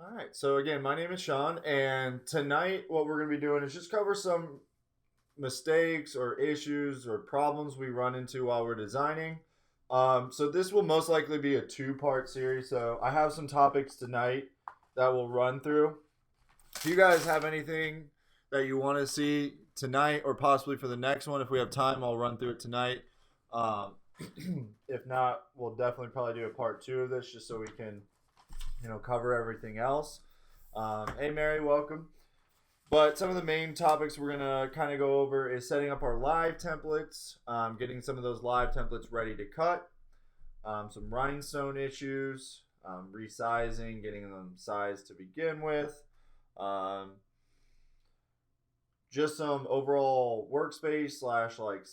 All right. So again, my name is Sean, and tonight what we're going to be doing is just cover some mistakes or issues or problems we run into while we're designing. So this will most likely be a two-part series. So I have some topics tonight that we'll run through. If you guys have anything that you want to see tonight or possibly for the next one, if we have time, I'll run through it tonight. Um, if not, we'll definitely probably do a part two of this just so we can cover everything else. Hey, Mary, welcome. But some of the main topics we're gonna kind of go over is setting up our live templates, getting some of those live templates ready to cut, some rhinestone issues, resizing, getting them sized to begin with, um, just some overall workspace slash like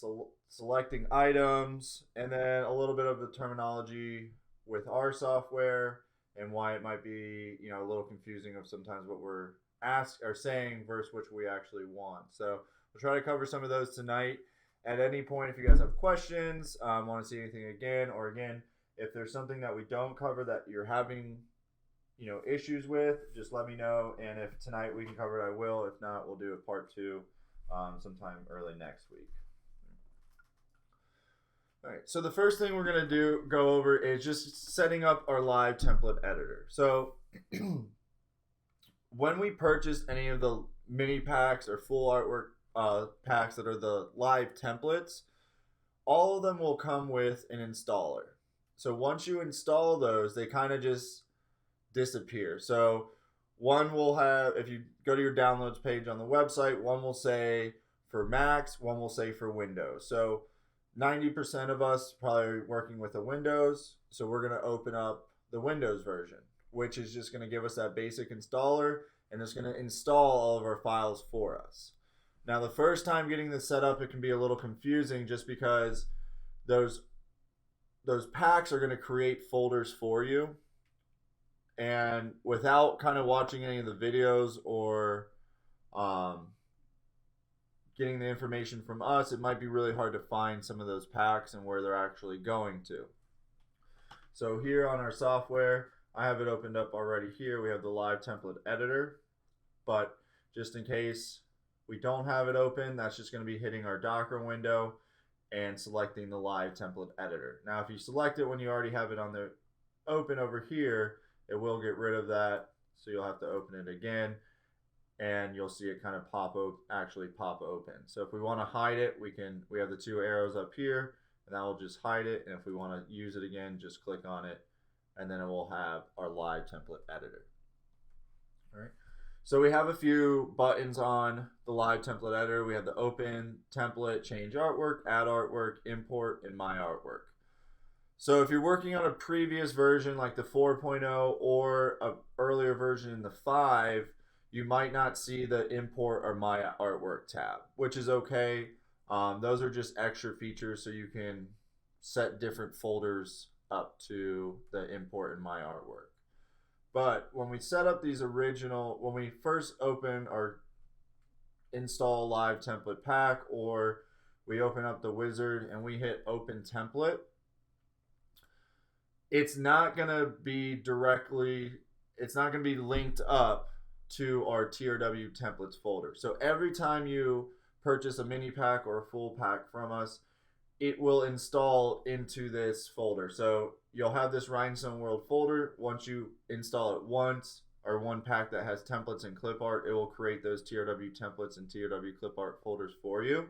selecting items, and then a little bit of the terminology with our software and why it might be a little confusing of sometimes what we're asked or saying versus which we actually want. So we'll try to cover some of those tonight. At any point, if you guys have questions, want to see anything again, or again, if there's something that we don't cover that you're having issues with, just let me know. And if tonight we can cover it, I will. If not, we'll do a part two sometime early next week. All right, so the first thing we're going to go over is just setting up our live template editor. So when we purchase any of the mini packs or full artwork packs that are the live templates, all of them will come with an installer. So once you install those, they kind of just disappear. So one will have, if you go to your downloads page on the website, one will say for Macs, one will say for Windows. So 90% of us probably working with a Windows, so we're going to open up the Windows version, which is just going to give us that basic installer, and it's going to install all of our files for us. Now, the first time getting this set up, it can be a little confusing just because those packs are going to create folders for you, and without kind of watching any of the videos or getting the information from us, it might be really hard to find some of those packs and where they're actually going to. So here on our software, I have it opened up already here. We have the live template editor, but just in case we don't have it open, that's just going to be hitting our Docker window and selecting the live template editor. Now, if you select it when you already have it on the open over here, it will get rid of that. So you'll have to open it again, and you'll see it kind of pop open. So if we want to hide it, we have the two arrows up here, and that will just hide it. And if we want to use it again, just click on it, and then it will have our live template editor. All right. So we have a few buttons on the live template editor. We have the open template, change artwork, add artwork, import, and my artwork. So if you're working on a previous version like the 4.0 or an earlier version in the 5, you might not see the import or my artwork tab, which is okay. Those are just extra features, so you can set different folders up to the import and my artwork. But when we set up when we first open or install live template pack, or we open up the wizard and we hit open template, it's not going to be linked up to our TRW templates folder. So every time you purchase a mini pack or a full pack from us, it will install into this folder. So you'll have this Rhinestone World folder. Once you install it once, or one pack that has templates and clip art, it will create those TRW templates and TRW clip art folders for you.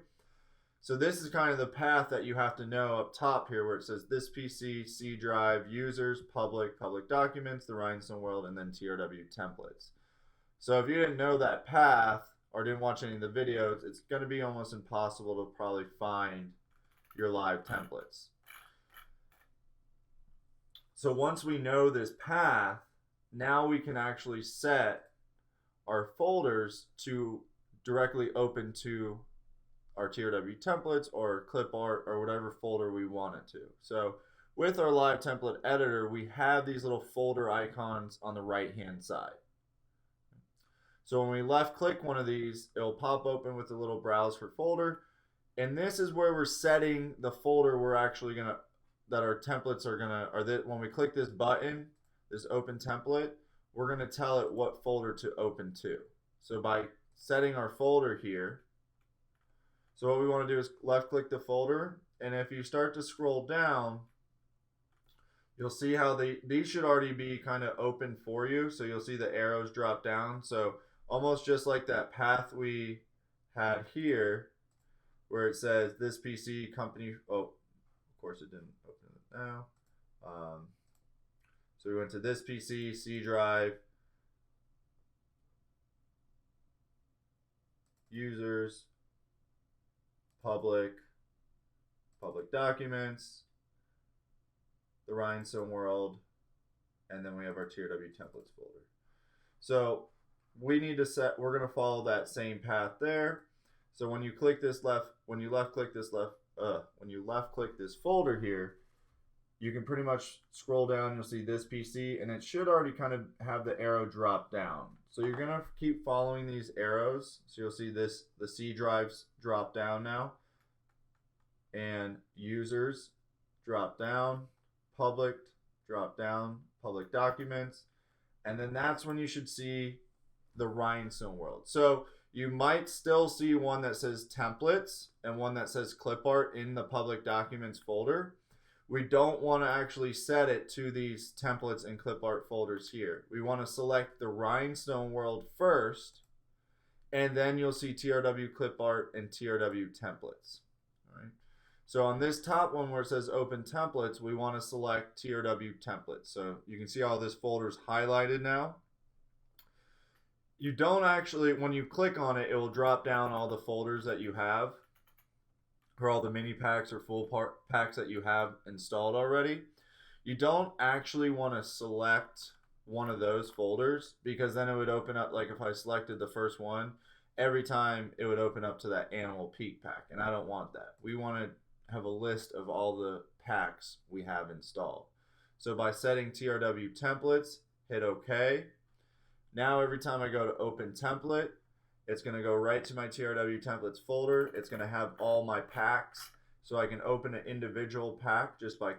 So this is kind of the path that you have to know up top here, where it says this PC, C drive, users, public documents, the Rhinestone World, and then TRW templates. So if you didn't know that path or didn't watch any of the videos, it's going to be almost impossible to probably find your live templates. So once we know this path, now we can actually set our folders to directly open to our TRW templates or clip art or whatever folder we want it to. So with our live template editor, we have these little folder icons on the right hand side. So when we left click one of these, it'll pop open with a little browse for folder. And this is where we're setting the folder we're actually going to, that our templates are going to, or that when we click this button, this open template, we're going to tell it what folder to open to. So by setting our folder here, so what we want to do is left click the folder, and if you start to scroll down, you'll see how these should already be kind of open for you. So you'll see the arrows drop down. So almost just like that path we had here, where it says this PC company. Oh, of course it didn't open it now. So we went to this PC, C drive, users, public documents, the Rhinestone World, and then we have our TRW templates folder. So we need to set, we're going to follow that same path there. So when you click this when you left click this folder here, you can pretty much scroll down, you'll see this PC, and it should already kind of have the arrow drop down. So you're going to keep following these arrows. So you'll see the C drives drop down now, and users drop down, public drop down, public documents, and then that's when you should see the Rhinestone World. So you might still see one that says templates and one that says clip art in the public documents folder. We don't want to actually set it to these templates and clip art folders here. We want to select the Rhinestone World first, and then you'll see TRW clip art and TRW templates. All right. So on this top one where it says open templates, we want to select TRW templates. So you can see all this folder is highlighted now. You don't actually, when you click on it, it will drop down all the folders that you have, or all the mini packs or full packs that you have installed already. You don't actually want to select one of those folders, because then it would open up, like if I selected the first one, every time it would open up to that Animal Peak pack, and I don't want that. We want to have a list of all the packs we have installed. So by setting TRW templates, hit OK. Now every time I go to open template, it's going to go right to my TRW templates folder. It's going to have all my packs, so I can open an individual pack just by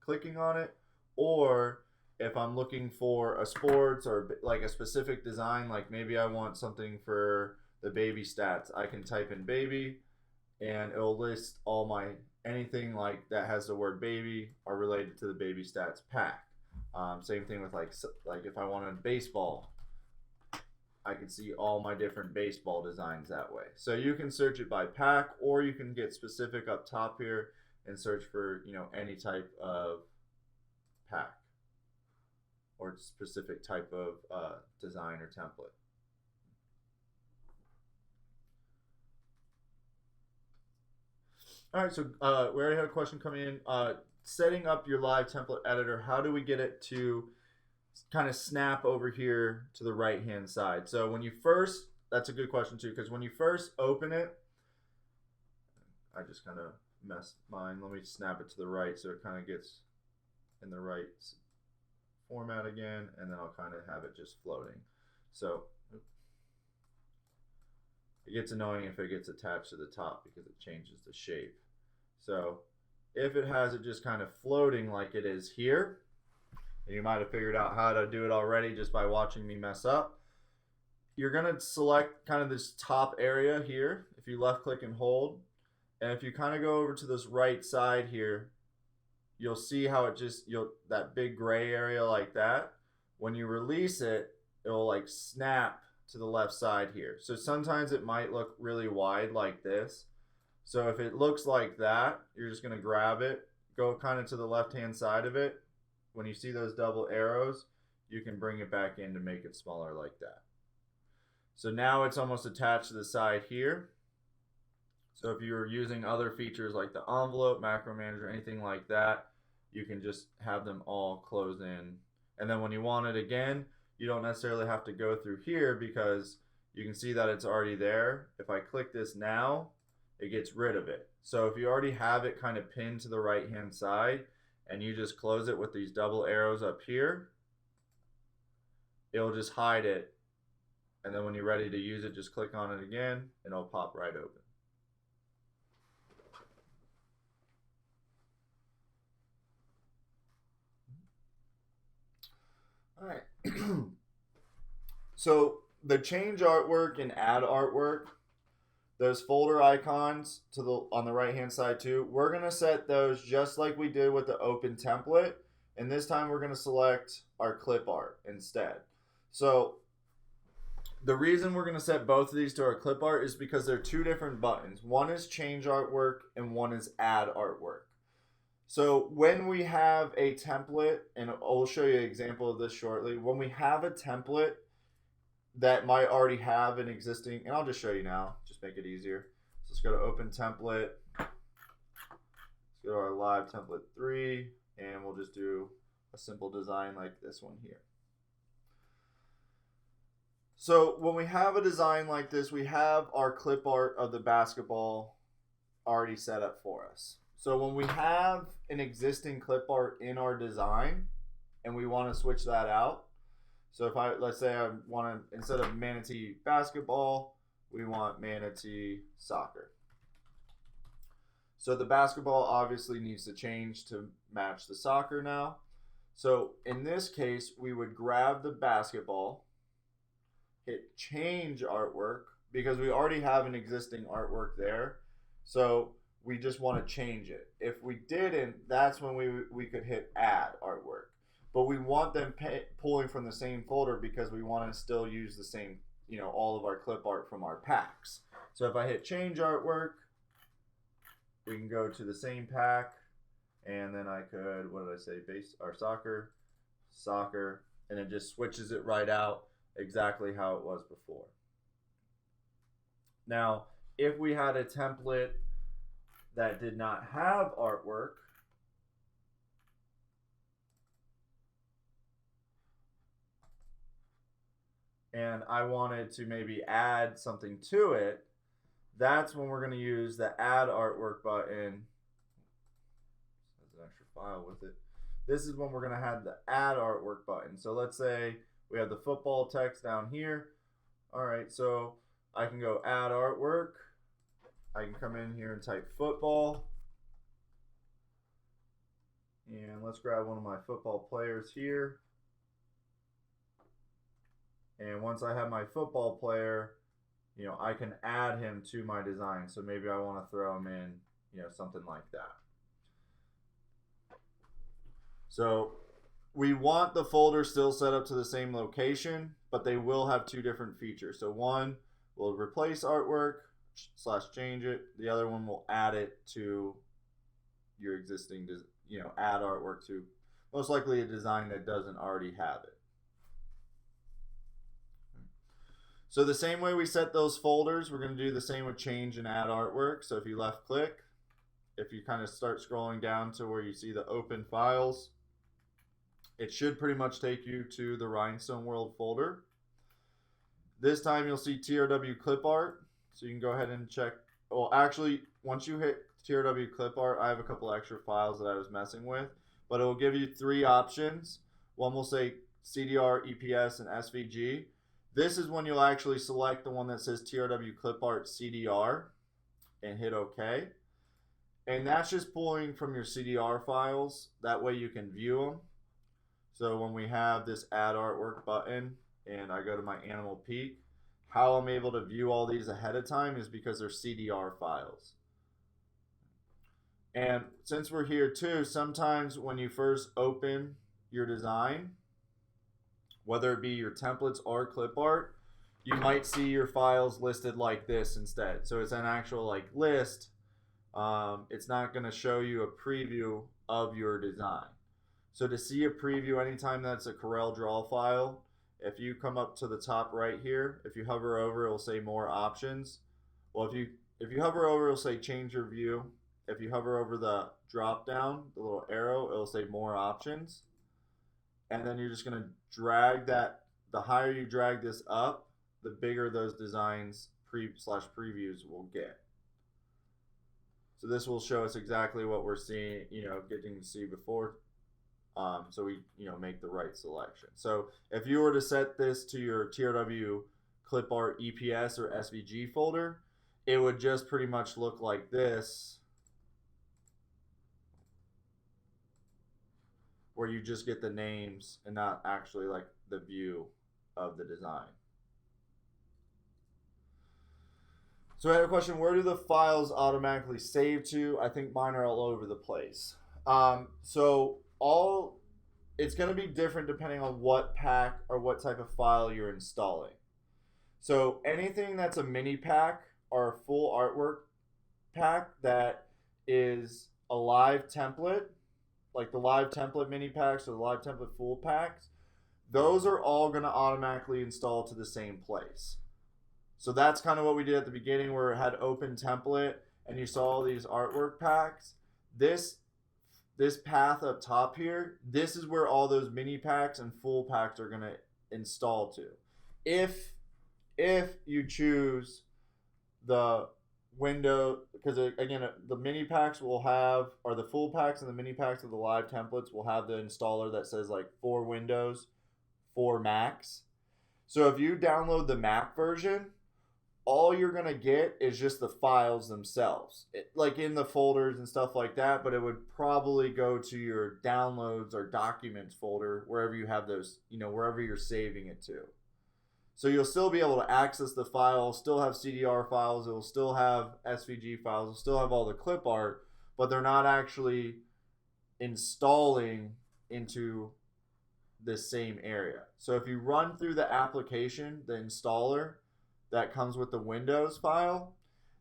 clicking on it. Or if I'm looking for a sports or like a specific design, like maybe I want something for the baby stats, I can type in baby, and it'll list all my anything like that has the word baby are related to the baby stats pack. Same thing with like if I wanted baseball, I can see all my different baseball designs that way. So you can search it by pack, or you can get specific up top here and search for, you know, any type of pack or specific type of design or template. All right, so we already had a question coming in. Setting up your live template editor, how do we get it to kind of snap over here to the right hand side? So when you first, that's a good question too, because when you first open it, I just kind of messed mine. Let me snap it to the right so it kind of gets in the right format again, and then I'll kind of have it just floating. So it gets annoying if it gets attached to the top because it changes the shape. So if it has it just kind of floating like it is here, and you might have figured out how to do it already just by watching me mess up, you're going to select kind of this top area here if you left click and hold, and if you kind of go over to this right side here, you'll see how it just, that big gray area like that, when you release it, it will like snap to the left side here. So sometimes it might look really wide like this. So if it looks like that, you're just going to grab it, go kind of to the left hand side of it. When you see those double arrows, you can bring it back in to make it smaller like that. So now it's almost attached to the side here. So if you're using other features like the envelope, macro manager, anything like that, you can just have them all close in. And then when you want it again, you don't necessarily have to go through here because you can see that it's already there. If I click this now, it gets rid of it. So if you already have it kind of pinned to the right hand side and you just close it with these double arrows up here, it'll just hide it. And then when you're ready to use it, just click on it again and it'll pop right open. All right. So the change artwork and add artwork, those folder icons to the on the right hand side too, we're gonna set those just like we did with the open template, and this time we're gonna select our clip art instead. So the reason we're gonna set both of these to our clip art is because they're two different buttons. One is change artwork and one is add artwork. So when we have a template, and I'll show you an example of this shortly, when we have a template that might already have an existing, and I'll just show you now, just make it easier. So let's go to open template. Let's go to our live template 3, and we'll just do a simple design like this one here. So when we have a design like this, we have our clip art of the basketball already set up for us. So when we have an existing clip art in our design and we want to switch that out, so if let's say I want to, instead of Manatee basketball, we want Manatee soccer. So the basketball obviously needs to change to match the soccer now. So in this case, we would grab the basketball, hit change artwork, because we already have an existing artwork there. So we just want to change it. If we didn't, that's when we could hit add artwork. But we want them pulling from the same folder because we want to still use the same, all of our clip art from our packs. So if I hit change artwork, we can go to the same pack, and then I could, what did I say, base our soccer, and it just switches it right out exactly how it was before. Now, if we had a template that did not have artwork, and I wanted to maybe add something to it, that's when we're going to use the add artwork button. There's an extra file with it. This is when we're going to have the add artwork button. So let's say we have the football text down here. All right, so I can go add artwork. I can come in here and type football. And let's grab one of my football players here. And once I have my football player, I can add him to my design. So maybe I want to throw him in, something like that. So we want the folder still set up to the same location, but they will have two different features. So one will replace artwork / change it. The other one will add it to your existing, add artwork to most likely a design that doesn't already have it. So the same way we set those folders, we're going to do the same with change and add artwork. So if you left click, if you kind of start scrolling down to where you see the open files, it should pretty much take you to the Rhinestone World folder. This time you'll see TRW clip art. So you can go ahead and check. Well, actually, once you hit TRW clip art, I have a couple extra files that I was messing with, but it will give you 3 options. One will say CDR, EPS, and SVG. This is when you'll actually select the one that says TRW clip art CDR and hit OK. And that's just pulling from your CDR files. That way you can view them. So when we have this add artwork button and I go to my Animal Peak, how I'm able to view all these ahead of time is because they're CDR files. And since we're here too, sometimes when you first open your design, whether it be your templates or clip art, you might see your files listed like this instead. So it's an actual list. It's not going to show you a preview of your design. So to see a preview anytime that's a Corel Draw file, if you come up to the top right here, if you hover over, it'll say more options. Well, if you hover over, it'll say change your view. If you hover over the drop down, the little arrow, it'll say more options. And then you're just going to drag that. The higher you drag this up, the bigger those designs previews will get. So this will show us exactly what we're seeing, getting to see before. So we, make the right selection. So if you were to set this to your TRW clip art EPS or SVG folder, it would just pretty much look like this, where you just get the names and not actually the view of the design. So I had a question: where do the files automatically save to? I think mine are all over the place. So all it's going to be different depending on what pack or what type of file you're installing. So anything that's a mini pack or a full artwork pack that is a live template, like the live template mini packs or the live template full packs, those are all going to automatically install to the same place. So that's kind of what we did at the beginning where it had open template and you saw all these artwork packs. This path up top here, this is where all those mini packs and full packs are going to install to. If you choose the window, because again, the mini packs will have, or the full packs and the mini packs of the live templates will have the installer that says like 4 Windows, 4 Macs. So if you download the Mac version, all you're going to get is just the files themselves, like in the folders and stuff like that, but it would probably go to your downloads or documents folder, wherever you have those, wherever you're saving it to. So you'll still be able to access the file, still have CDR files, it will still have SVG files, it'll still have all the clip art, but they're not actually installing into this same area. So if you run through the application, the installer that comes with the Windows file,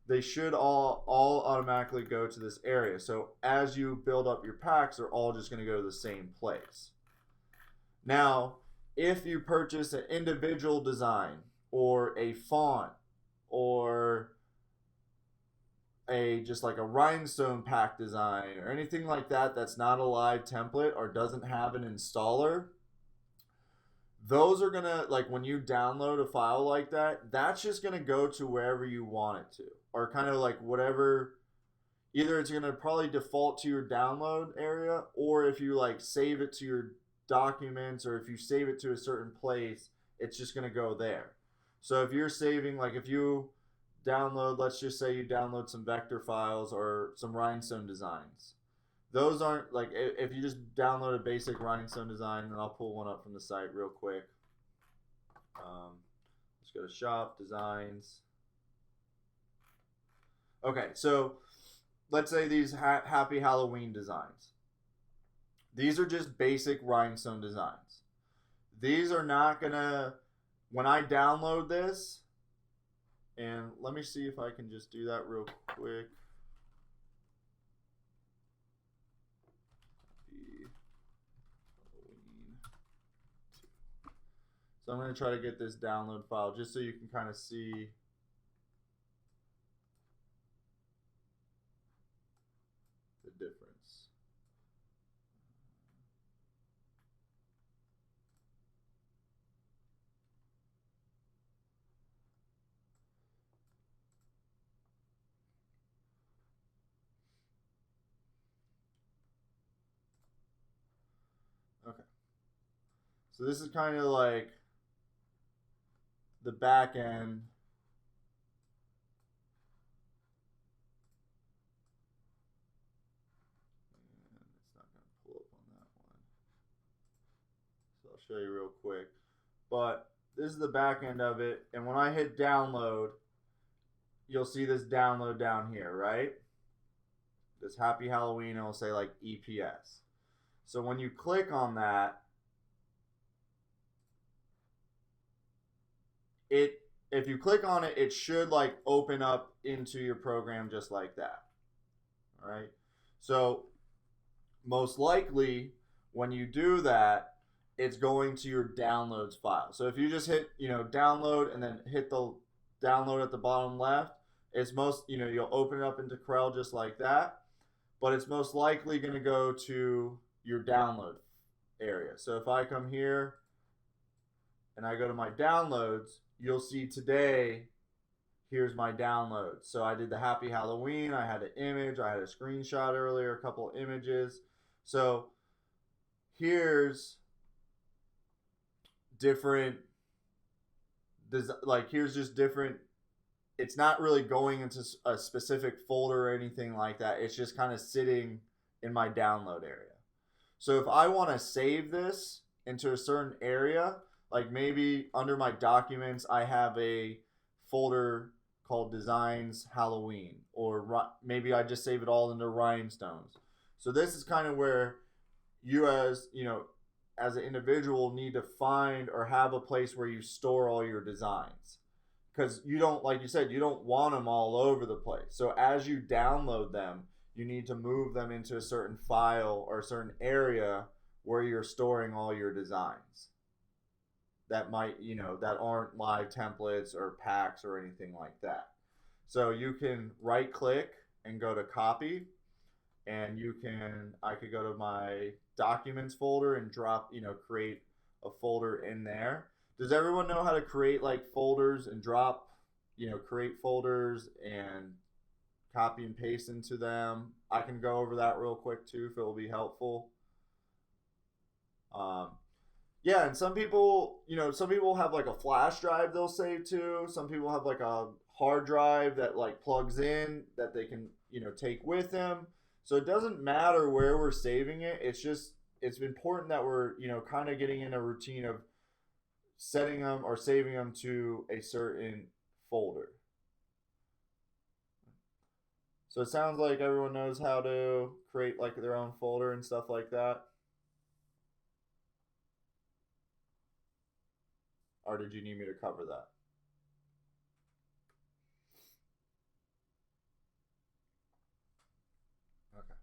they should all automatically go to this area. So as you build up your packs, they're all just going to go to the same place. Now, if you purchase an individual design or a font or just like a rhinestone pack design or anything like that that's not a live template or doesn't have an installer, those are gonna, like when you download a file like that, that's just gonna go to wherever you want it to, or kind of like whatever. Either it's gonna probably default to your download area, or if you like save it to your documents, or if you save it to a certain place, it's just gonna go there. So if you're saving, like if you download, let's just say you download some vector files or some rhinestone designs. Those aren't, like, if you just download a basic rhinestone design, and I'll pull one up from the site real quick. Let's go to shop, designs. Okay, so let's say these Happy Halloween designs. These are just basic rhinestone designs. These are not gonna, when I download this, and let me see if I can just do that real quick. So I'm going to try to get this download file just so you can kind of see the difference. Okay. So this is kind of like the back end. And it's not going to pull up on that one. So I'll show you real quick. But this is the back end of it. And when I hit download, you'll see this download down here, right? This Happy Halloween, it'll say like EPS. So when you click on that, if you click on it, it should like open up into your program just like that. All right. So most likely when you do that, it's going to your downloads file. So if you just hit, download and then hit the download at the bottom left, it's most, you'll open it up into Corel just like that, but it's most likely going to go to your download area. So if I come here and I go to my downloads, you'll see today, here's my downloads. So I did the Happy Halloween, I had an image, I had a screenshot earlier, a couple of images. So here's different, like here's just different, it's not really going into a specific folder or anything like that. It's just kind of sitting in my download area. So if I want to save this into a certain area, like maybe under my documents, I have a folder called Designs Halloween, or maybe I just save it all into Rhinestones. So this is kind of where you, as you know, as an individual, need to find or have a place where you store all your designs, because you don't, like you said, you don't want them all over the place. So as you download them, you need to move them into a certain file or a certain area where you're storing all your designs that might, that aren't live templates or packs or anything like that. So you can right click and go to copy, and I could go to my documents folder and drop, create a folder in there. Does everyone know how to create like folders and drop, create folders and copy and paste into them? I can go over that real quick too if it will be helpful. Yeah, and some people, have like a flash drive they'll save to. Some people have like a hard drive that like plugs in that they can, take with them. So it doesn't matter where we're saving it. It's important that we're, kind of getting in a routine of setting them or saving them to a certain folder. So it sounds like everyone knows how to create like their own folder and stuff like that. Or did you need me to cover that? Okay.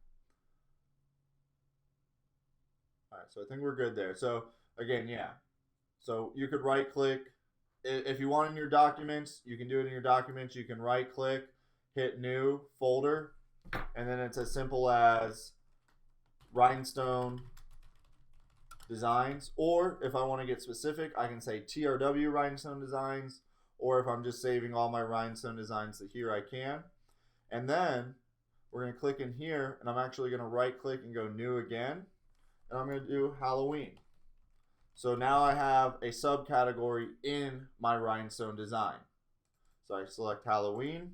All right, so I think we're good there. So again, yeah. So you could right click. If you want in your documents, you can do it in your documents. You can right click, hit new folder, and then it's as simple as Rhinestone Designs. Or if I want to get specific, I can say TRW Rhinestone Designs. Or if I'm just saving all my Rhinestone Designs to here, I can. And then we're going to click in here, and I'm actually going to right click and go new again. And I'm going to do Halloween. So now I have a subcategory in my Rhinestone design. So I select Halloween,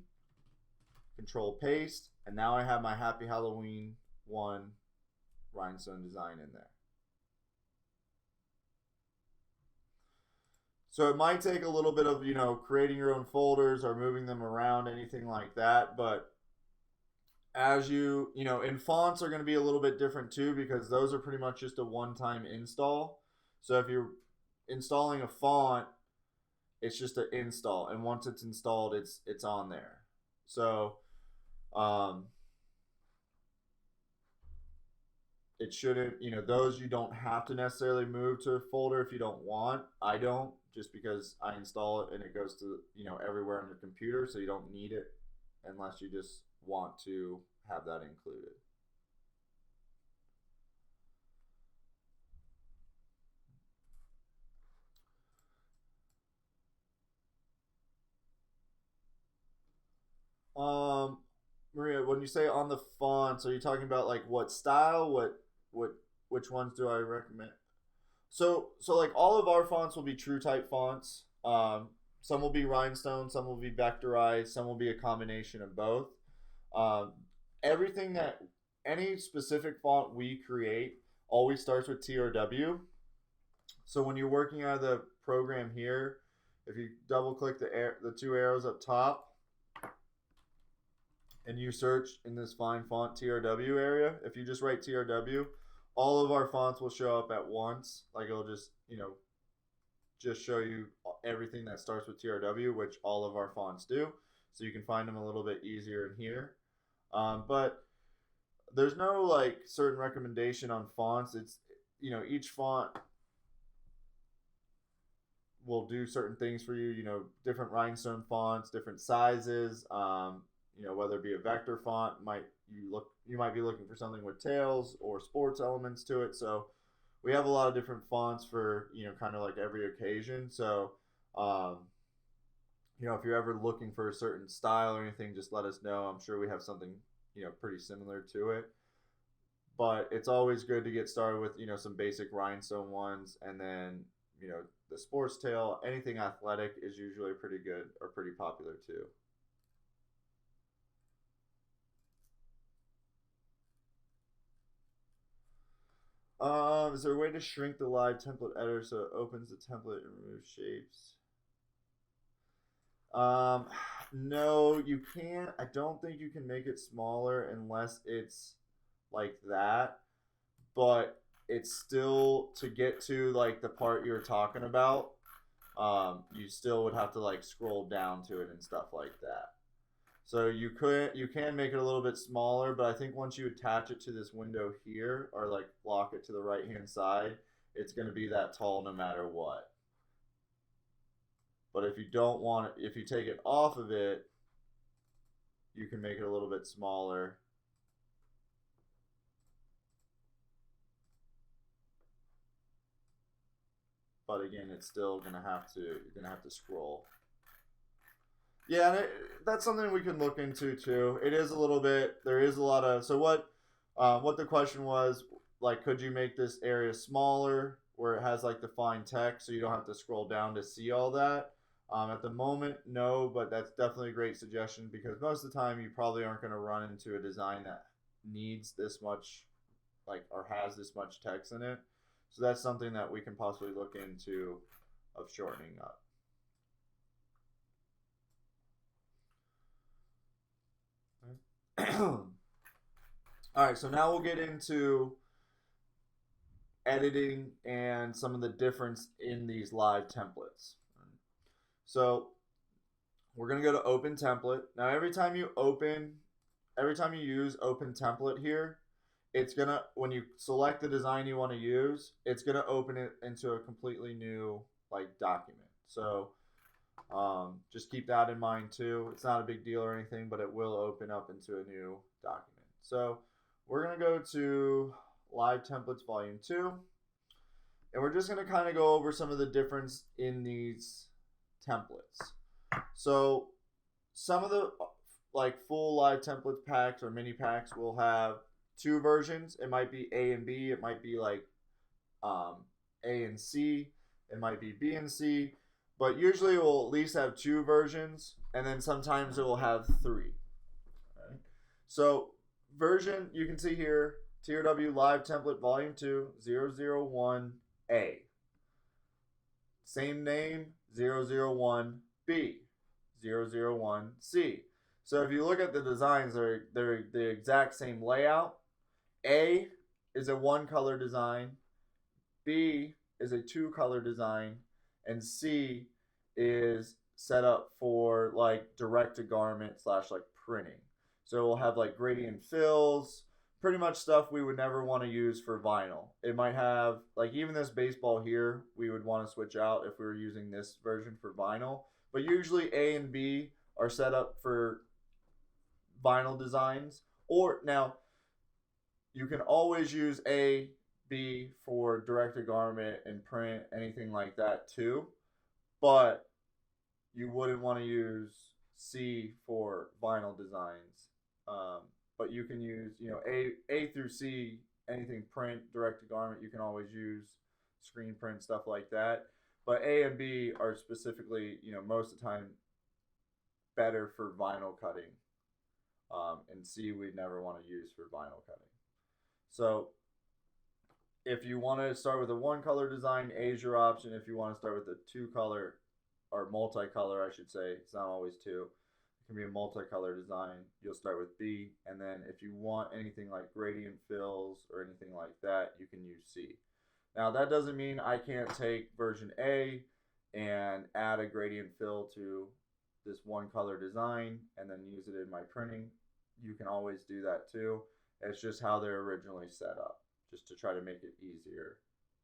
control paste, and now I have my Happy Halloween 1 Rhinestone design in there. So it might take a little bit of, creating your own folders or moving them around, anything like that. But as and fonts are going to be a little bit different too, because those are pretty much just a one-time install. So if you're installing a font, it's just an install, and once it's installed, it's on there. So it shouldn't, those you don't have to necessarily move to a folder if you don't want. I don't, just because I install it and it goes to, everywhere on your computer, so you don't need it unless you just want to have that included. Maria, when you say on the fonts, are you talking about like what style, which ones do I recommend? So like all of our fonts will be TrueType fonts. Some will be Rhinestone, some will be vectorized, some will be a combination of both. Um, any specific font we create always starts with TRW. So when you're working out of the program here, if you double click the two arrows up top, and you search in this find font TRW area, if you just write TRW, all of our fonts will show up at once. Like it'll just, just show you everything that starts with TRW, which all of our fonts do. So you can find them a little bit easier in here. But there's no like certain recommendation on fonts. It's, each font will do certain things for you, different Rhinestone fonts, different sizes. Whether it be a vector font, you might be looking for something with tails or sports elements to it. So we have a lot of different fonts for, kind of like every occasion. So, if you're ever looking for a certain style or anything, just let us know. I'm sure we have something, pretty similar to it. But it's always good to get started with, some basic Rhinestone ones. And then, the sports tail, anything athletic is usually pretty good or pretty popular too. Is there a way to shrink the live template editor so it opens the template and removes shapes? Um, no, you can't. I don't think you can make it smaller unless it's like that. But it's still to get to like the part you're talking about. You still would have to like scroll down to it and stuff like that. So you can make it a little bit smaller, but I think once you attach it to this window here or like lock it to the right hand side, it's going to be that tall no matter what. But if you don't want it, if you take it off of it, you can make it a little bit smaller. But again, it's still gonna have to you're gonna have to scroll. Yeah, and that's something we can look into too. It is a little bit. There is a lot of. So what the question was like, could you make this area smaller where it has like defined text, so you don't have to scroll down to see all that? At the moment, no, but that's definitely a great suggestion because most of the time you probably aren't going to run into a design that needs this much, like, or has this much text in it. So that's something that we can possibly look into of shortening up. All right, so now we'll get into editing and some of the difference in these live templates. So we're going to go to open template. Now every time you use open template here, it's going to, when you select the design you want to use, it's going to open it into a completely new like document. So just keep that in mind too. It's not a big deal or anything, but it will open up into a new document. So we're going to go to Live Templates Volume 2. And we're just going to kind of go over some of the difference in these templates. So some of the like full live template packs or mini packs will have two versions. It might be A and B. It might be like A and C. It might be B and C. But usually it will at least have two versions. And then sometimes it will have three. Right? So version, you can see here, TRW Live Template Volume 2, 001A. Same name, 001B, 001C. So if you look at the designs, they're the exact same layout. A is a one color design, B is a two color design, and C is set up for like direct to garment / like printing. So we'll have like gradient fills, pretty much stuff we would never want to use for vinyl. It might have, like even this baseball here, we would want to switch out if we were using this version for vinyl. But usually A and B are set up for vinyl designs. Or now, you can always use A, B for direct to garment and print, anything like that too. But you wouldn't want to use C for vinyl designs. But you can use, A through C, anything print, direct to garment, you can always use screen print, stuff like that. But A and B are specifically, most of the time better for vinyl cutting. And C we'd never want to use for vinyl cutting. So if you want to start with a one color design, A is your option. If you want to start with a two color or multicolor, I should say, it's not always two. It can be a multicolor design. You'll start with B, and then if you want anything like gradient fills or anything like that, you can use C. Now that doesn't mean I can't take version A and add a gradient fill to this one color design and then use it in my printing. You can always do that too. It's just how they're originally set up, just to try to make it easier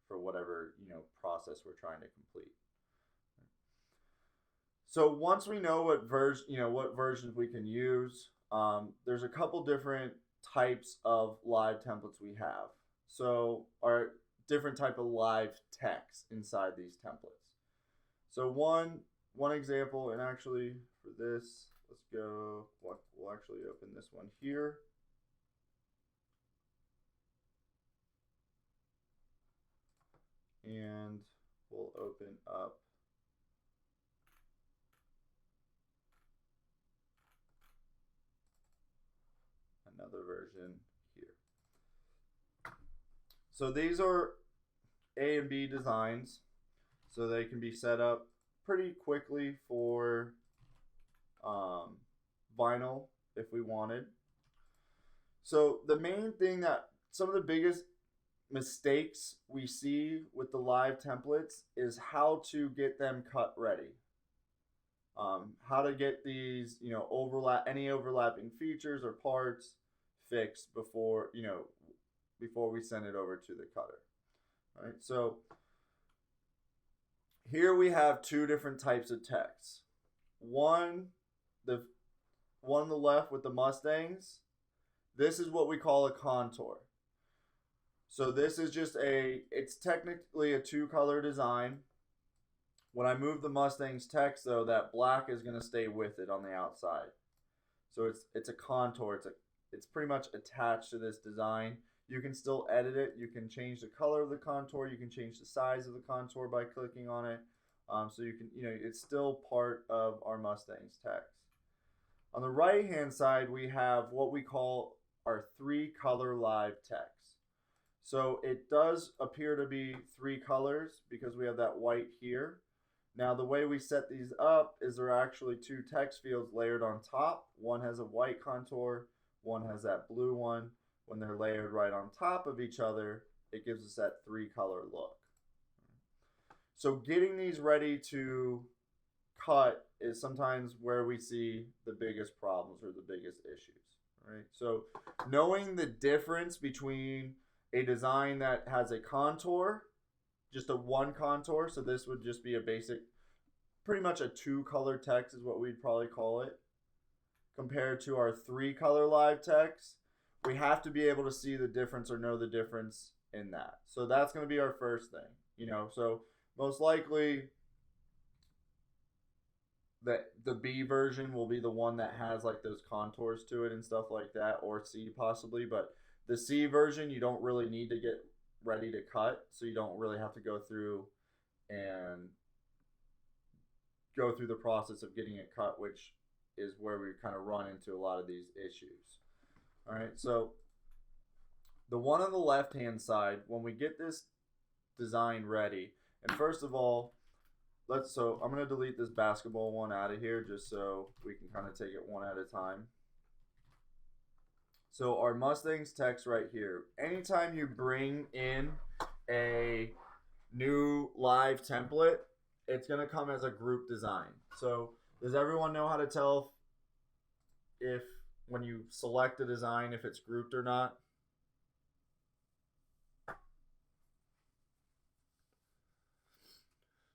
for whatever process we're trying to complete. So once we know what versions we can use, there's a couple different types of live templates we have. So our different type of live text inside these templates. So one example, and actually for this, let's go. We'll actually open this one here. And we'll open up another version here. So these are A and B designs, so they can be set up pretty quickly for vinyl if we wanted. So the main thing that some of the biggest mistakes we see with the live templates is how to get them cut ready. How to get these, any overlapping features or parts fixed before we send it over to the cutter. All right, so here we have two different types of text. One on the left with the Mustangs, this is what we call a contour. So this is it's technically a two-color design. When I move the Mustang's text, though, that black is going to stay with it on the outside. So it's a contour. It's pretty much attached to this design. You can still edit it. You can change the color of the contour. You can change the size of the contour by clicking on it. So you can, it's still part of our Mustang's text. On the right-hand side, we have what we call our three-color live text. So it does appear to be three colors because we have that white here. Now the way we set these up is there are actually two text fields layered on top. One has a white contour, one has that blue one. When they're layered right on top of each other, it gives us that three-color look. So getting these ready to cut is sometimes where we see the biggest problems or the biggest issues. Right? So knowing the difference between a design that has a contour, just a one contour, so this would just be a basic, pretty much a two-color text is what we'd probably call it, compared to our three-color live text, we have to be able to see the difference or know the difference in that. So that's going to be our first thing, So most likely the B version will be the one that has like those contours to it and stuff like that, or C possibly, but the C version you don't really need to get ready to cut, so you don't really have to go through the process of getting it cut, which is where we kind of run into a lot of these issues. All right, so the one on the left hand side, when we get this design ready, and first of all, so I'm going to delete this basketball one out of here just so we can kind of take it one at a time. So our Mustang's text right here, anytime you bring in a new live template, it's going to come as a group design. So does everyone know how to tell if when you select a design, if it's grouped or not?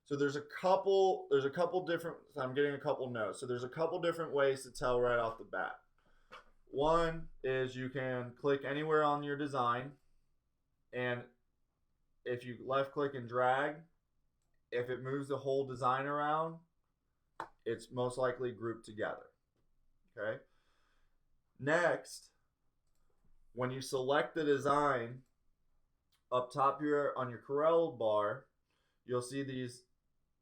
So there's a couple different, I'm getting a couple notes. So there's a couple different ways to tell right off the bat. One is you can click anywhere on your design, and if you left click and drag, if it moves the whole design around, it's most likely grouped together. Okay. Next, when you select the design, up top here on your Corel bar, you'll see these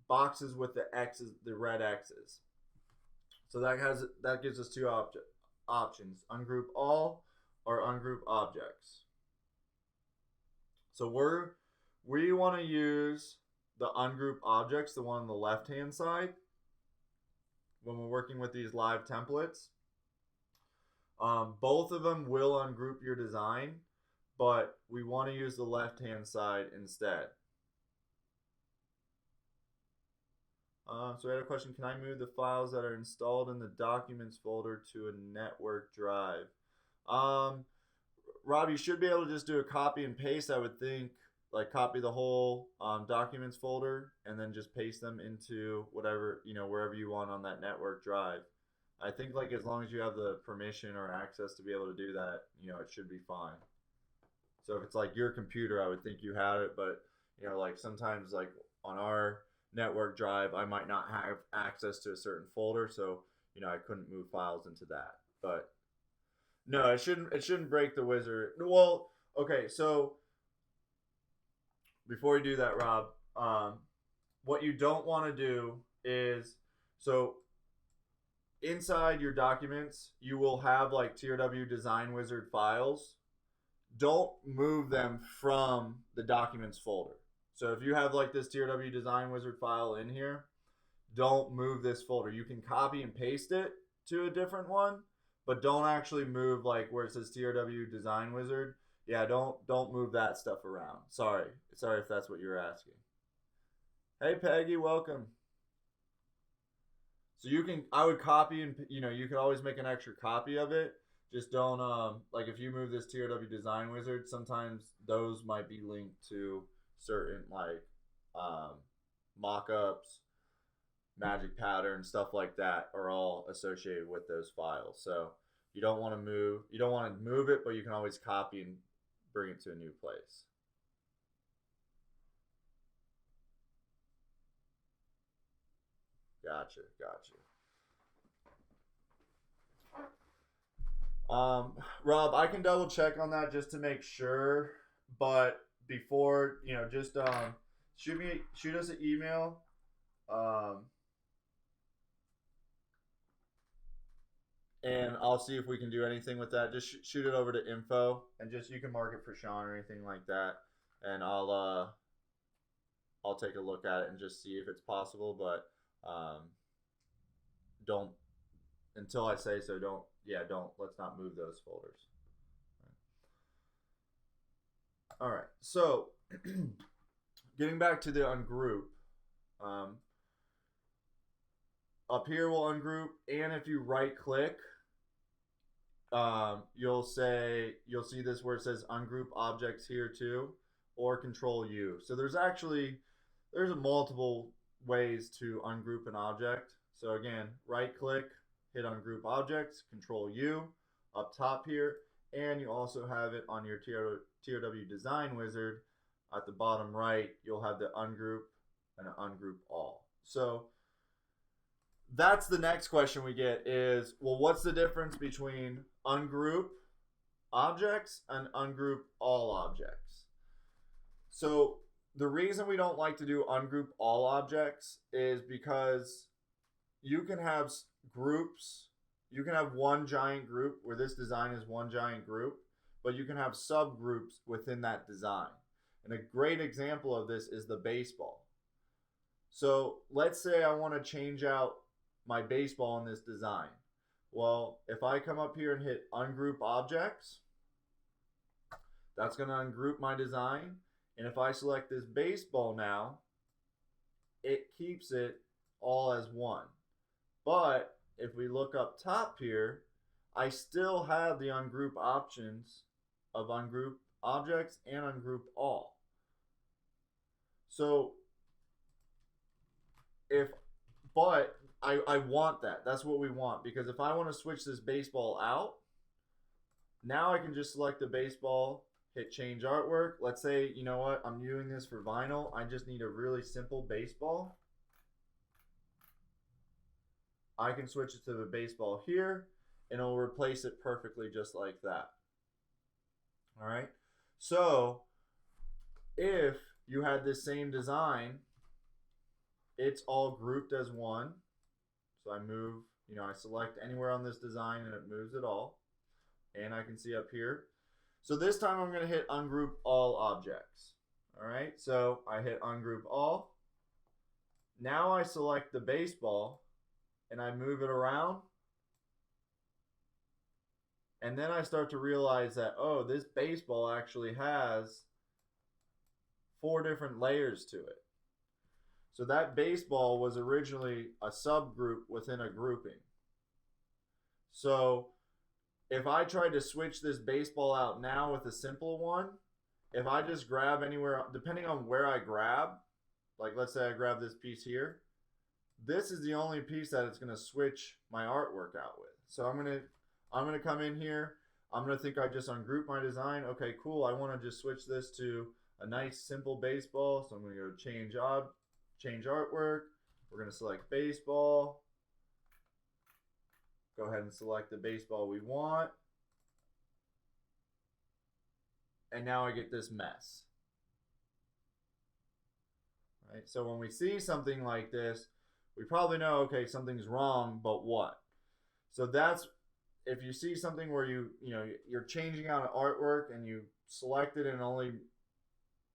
boxes with the X's, the red X's. So that gives us two options: ungroup all or ungroup objects. So we want to use the ungroup objects, the one on the left hand side, when we're working with these live templates. Both of them will ungroup your design, but we want to use the left hand side instead. So I had a question: can I move the files that are installed in the documents folder to a network drive? Rob, you should be able to just do a copy and paste, I would think. Like copy the whole documents folder and then just paste them into whatever, wherever you want on that network drive. I think like as long as you have the permission or access to be able to do that, it should be fine. So if it's like your computer, I would think you have it, but like sometimes like on our network drive, I might not have access to a certain folder, so I couldn't move files into that. But no, it shouldn't break the wizard. Well, okay, so before you do that, Rob, what you don't want to do is, so inside your documents, you will have like TRW Design Wizard files. Don't move them from the documents folder. So if you have like this TRW Design Wizard file in here, don't move this folder. You can copy and paste it, to a different one, but don't actually move like where it says TRW Design Wizard. Yeah, don't move that stuff around. Sorry if that's what you're asking. Hey Peggy, welcome. So I would copy and you could always make an extra copy of it. Just don't like if you move this TRW Design Wizard, sometimes those might be linked to certain like mock-ups, magic pattern, stuff like that are all associated with those files. So you don't want to move it, but you can always copy and bring it to a new place. Gotcha. Rob, I can double check on that just to make sure, but before, just shoot us an email. And I'll see if we can do anything with that. Just shoot it over to info, and you can mark it for Sean or anything like that, and I'll take a look at it and just see if it's possible. But don't until I say so. Let's not move those folders. All right. So getting back to the ungroup. Up here we'll ungroup, and if you right click, you'll see this where it says ungroup objects here too, or Control U. So there's multiple ways to ungroup an object. So again, right click, hit ungroup objects, Control U up top here, and you also have it on your TRW Design Wizard at the bottom right. You'll have the ungroup and ungroup all. So that's the next question we get is, well, what's the difference between ungroup objects and ungroup all objects? So the reason we don't like to do ungroup all objects is because you can have groups. You can have one giant group where this design is one giant group, but you can have subgroups within that design. And a great example of this is the baseball. So let's say I want to change out my baseball in this design. Well, if I come up here and hit ungroup objects, that's going to ungroup my design. And if I select this baseball now, it keeps it all as one. But if we look up top here, I still have the ungroup options of ungroup objects and ungroup all. So I want that. That's what we want, because if I want to switch this baseball out, now I can just select the baseball, hit change artwork. Let's say, you know what, I'm using this for vinyl. I just need a really simple baseball. I can switch it to the baseball here, and it'll replace it perfectly just like that. All right. So if you had this same design, it's all grouped as one. So I move, I select anywhere on this design and it moves it all. And I can see up here. So this time I'm going to hit ungroup all objects. All right. So I hit ungroup all. Now I select the baseball and I move it around. And then I start to realize that, oh, this baseball actually has 4 different layers to it. So that baseball was originally a subgroup within a grouping. So if I tried to switch this baseball out now with a simple one, if I just grab anywhere, depending on where I grab, like let's say I grab this piece here, this is the only piece that it's going to switch my artwork out with. So I'm going to come in here. I'm going to think I just ungroup my design. Okay, cool. I want to just switch this to a nice simple baseball. So I'm going to go change artwork. We're going to select baseball. Go ahead and select the baseball we want. And now I get this mess. Right? So when we see something like this, we probably know, okay, something's wrong, but what? So that's, if you see something where you're changing out an artwork and you select it and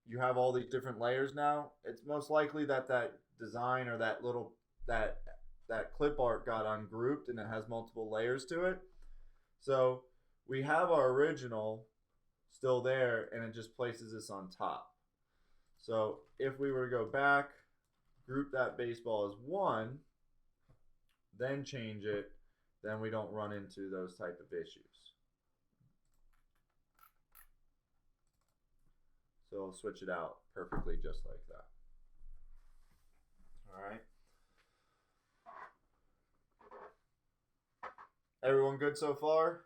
you have all these different layers now, it's most likely that design or that that clip art got ungrouped and it has multiple layers to it. So we have our original still there, and it just places this on top. So if we were to go back, group that baseball as one, then change it, then we don't run into those type of issues. So we'll switch it out perfectly just like that. All right. Everyone good so far?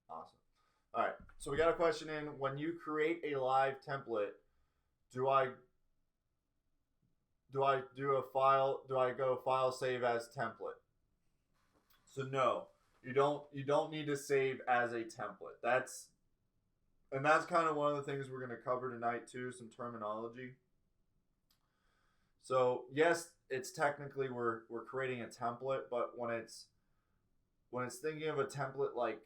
Awesome. All right. So we got a question in. When you create a live template, do I do a file? Do I go file save as template? So no, you don't need to save as a template. That's kind of one of the things we're going to cover tonight too, some terminology. So yes, it's technically we're creating a template, but when it's thinking of a template, like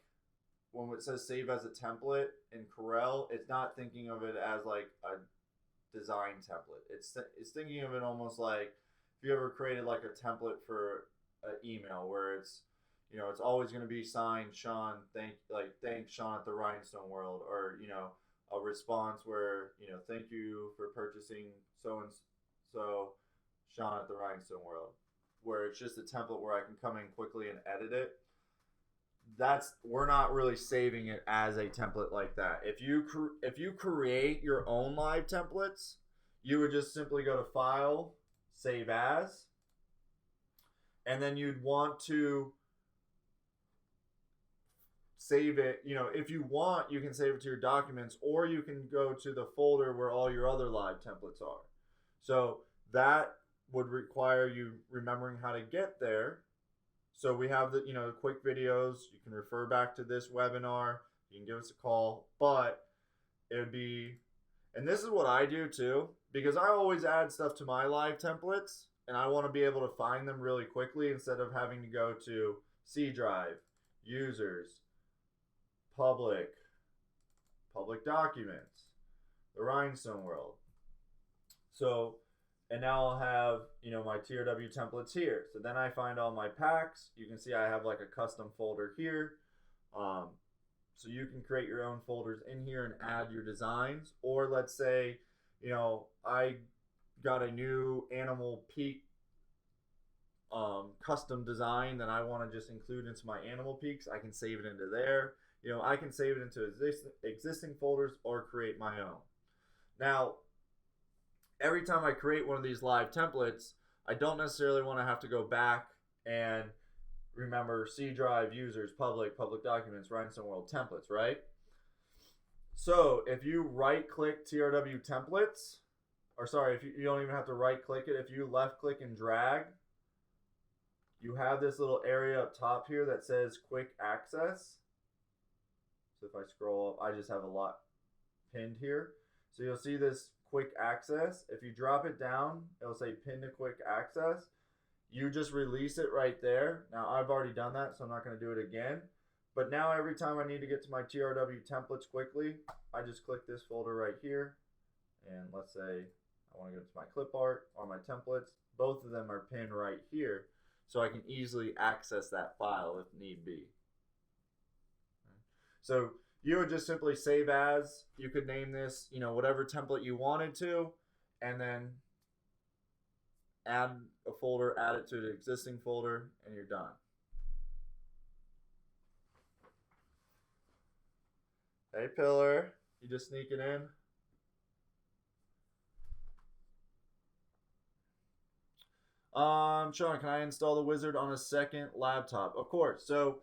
when it says save as a template in Corel, it's not thinking of it as like a design template. It's thinking of it almost like if you ever created like a template for an email where it's, you know, it's always going to be signed Sean, thanks Sean at the Rhinestone World, or, you know, a response where, you know, thank you for purchasing so and so Sean at the Rhinestone World, where it's just a template where I can come in quickly and edit it. We're not really saving it as a template like that. If you create your own live templates, you would just simply go to File, Save As, and then you'd want to save it. You know, if you want, you can save it to your documents, or you can go to the folder where all your other live templates are. So that would require you remembering how to get there. So we have the, you know, quick videos. You can refer back to this webinar. You can give us a call, but it would be, and this is what I do too, because I always add stuff to my live templates, and I want to be able to find them really quickly instead of having to go to C Drive, Users, Public Documents, the Rhinestone World. So, and now I'll have, you know, my TRW templates here. So then I find all my packs. You can see I have like a custom folder here. So you can create your own folders in here and add your designs. Or let's say, you know, I got a new Animal Peak custom design that I want to just include into my Animal Peaks. I can save it into there. You know, I can save it into existing folders or create my own. Now, every time I create one of these live templates, I don't necessarily want to have to go back and remember C Drive, Users, Public Documents, Rhinestone World templates, right? So if you right-click TRW templates, or sorry, if you don't even have to right-click it, if you left-click and drag, you have this little area up top here that says Quick Access. So if I scroll up, I just have a lot pinned here. So you'll see this Quick Access. If you drop it down, it'll say Pin to Quick Access. You just release it right there. Now I've already done that, so I'm not going to do it again. But now every time I need to get to my TRW templates quickly, I just click this folder right here. And let's say I want to go to my clip art or my templates. Both of them are pinned right here, so I can easily access that file if need be. So you would just simply save as. You could name this, you know, whatever template you wanted to, and then add a folder, add it to the existing folder, and you're done. Hey, Pillar, you just sneaking in? Sean, can I install the wizard on a second laptop? Of course. So,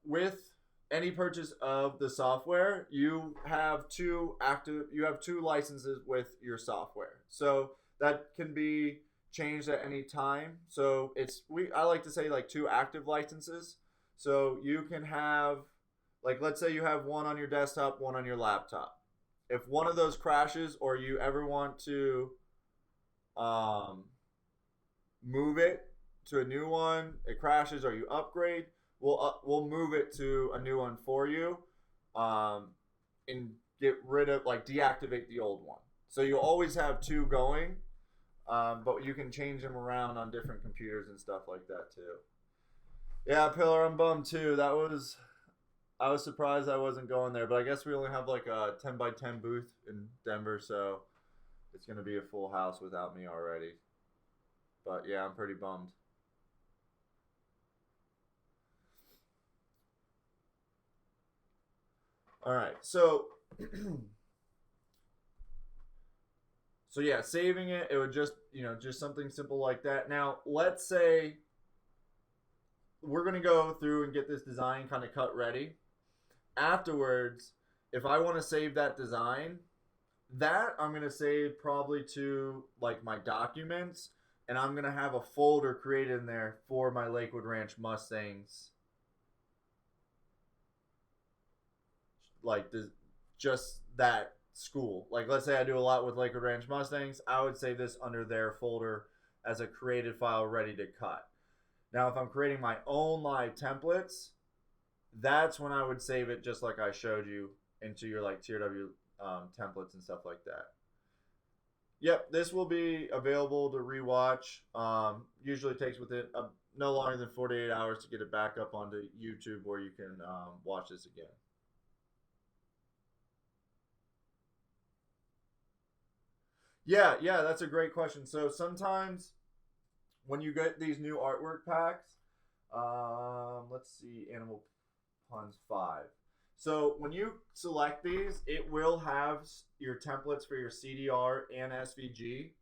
with any purchase of the software, you have two licenses with your software. So that can be changed at any time. So I like to say like 2 active licenses. So you can have, like, let's say you have one on your desktop, one on your laptop. If one of those crashes, or you ever want to move it to a new one, it crashes, or you upgrade, we'll move it to a new one for you, and get rid of, like, deactivate the old one. So you always have two going, but you can change them around on different computers and stuff like that too. Yeah, Pillar, I'm bummed too. I was surprised I wasn't going there, but I guess we only have like a 10 by 10 booth in Denver, so it's gonna be a full house without me already. But yeah, I'm pretty bummed. All right, so so yeah, saving it, it would just, just something simple like that. Now, let's say we're gonna go through and get this design kind of cut ready. Afterwards, if I want to save that design, that I'm gonna save probably to like my documents, and I'm gonna have a folder created in there for my Lakewood Ranch Mustangs, like just that school. Like, let's say I do a lot with Lakewood Ranch Mustangs, I would save this under their folder as a created file ready to cut. Now, if I'm creating my own live templates, that's when I would save it just like I showed you into your like TRW templates and stuff like that. Yep, this will be available to rewatch. Usually takes within no longer than 48 hours to get it back up onto YouTube where you can watch this again. Yeah, that's a great question. So sometimes when you get these new artwork packs, let's see, Animal Puns 5. So when you select these, it will have your templates for your CDR and SVG.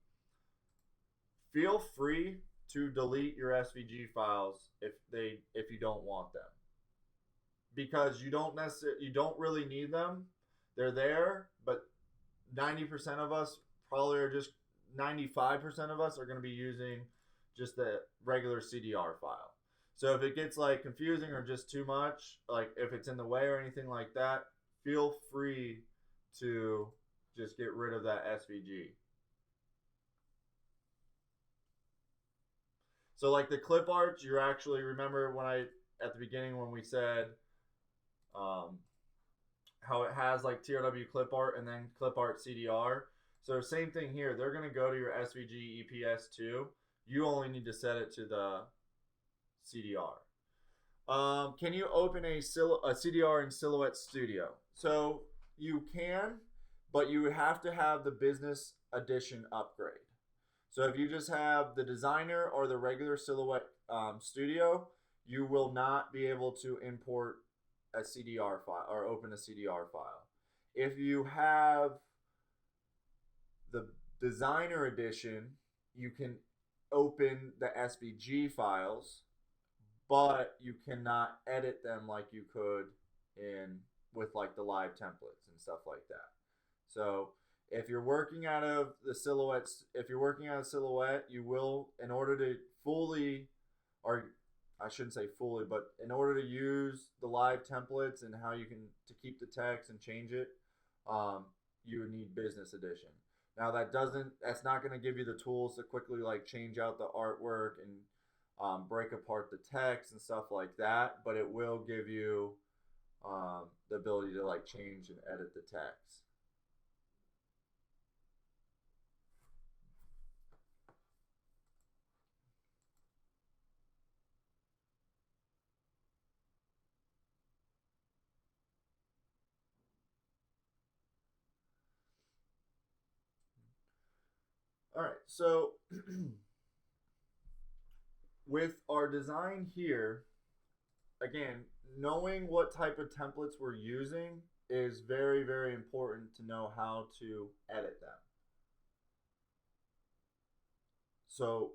Feel free to delete your SVG files if you don't want them, because you don't really need them. They're there, but 90% of us probably are just 95% of us are going to be using just the regular CDR file. So if it gets like confusing or just too much, like if it's in the way or anything like that, feel free to just get rid of that SVG. So like the clip art, you actually remember when at the beginning when we said how it has like TRW clip art and then clip art CDR. So same thing here. They're going to go to your SVG EPS2. You only need to set it to the CDR. Can you open a CDR in Silhouette Studio? So you can, but you have to have the business edition upgrade. So if you just have the designer or the regular Silhouette Studio, you will not be able to import a CDR file or open a CDR file. If you have the designer edition, you can open the SVG files, but you cannot edit them like you could with like the live templates and stuff like that. So if you're working out of Silhouette, you will, in order to fully, or I shouldn't say fully, but in order to use the live templates and how you can to keep the text and change it, you would need business edition. Now that's not going to give you the tools to quickly like change out the artwork and break apart the text and stuff like that, but it will give you the ability to like change and edit the text. All right, so with our design here, again, knowing what type of templates we're using is very, very important to know how to edit them. So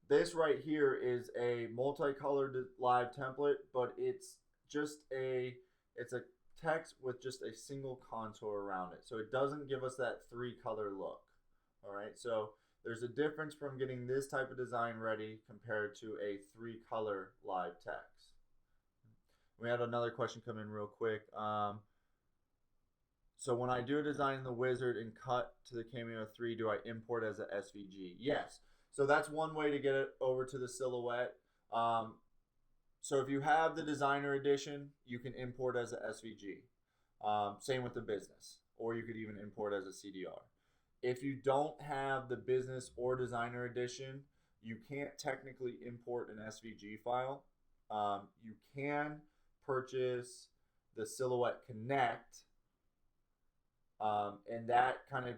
this right here is a multicolored live template, but it's a text with just a single contour around it. So it doesn't give us that 3-color look. All right, so there's a difference from getting this type of design ready compared to a 3-color live text. We had another question come in real quick. So when I do a design in the wizard and cut to the Cameo 3, do I import as a SVG? Yes. So that's one way to get it over to the Silhouette. So if you have the designer edition, you can import as a SVG. Same with the business, or you could even import as a CDR. If you don't have the business or designer edition, you can't technically import an SVG file. You can purchase the Silhouette Connect, and that kind of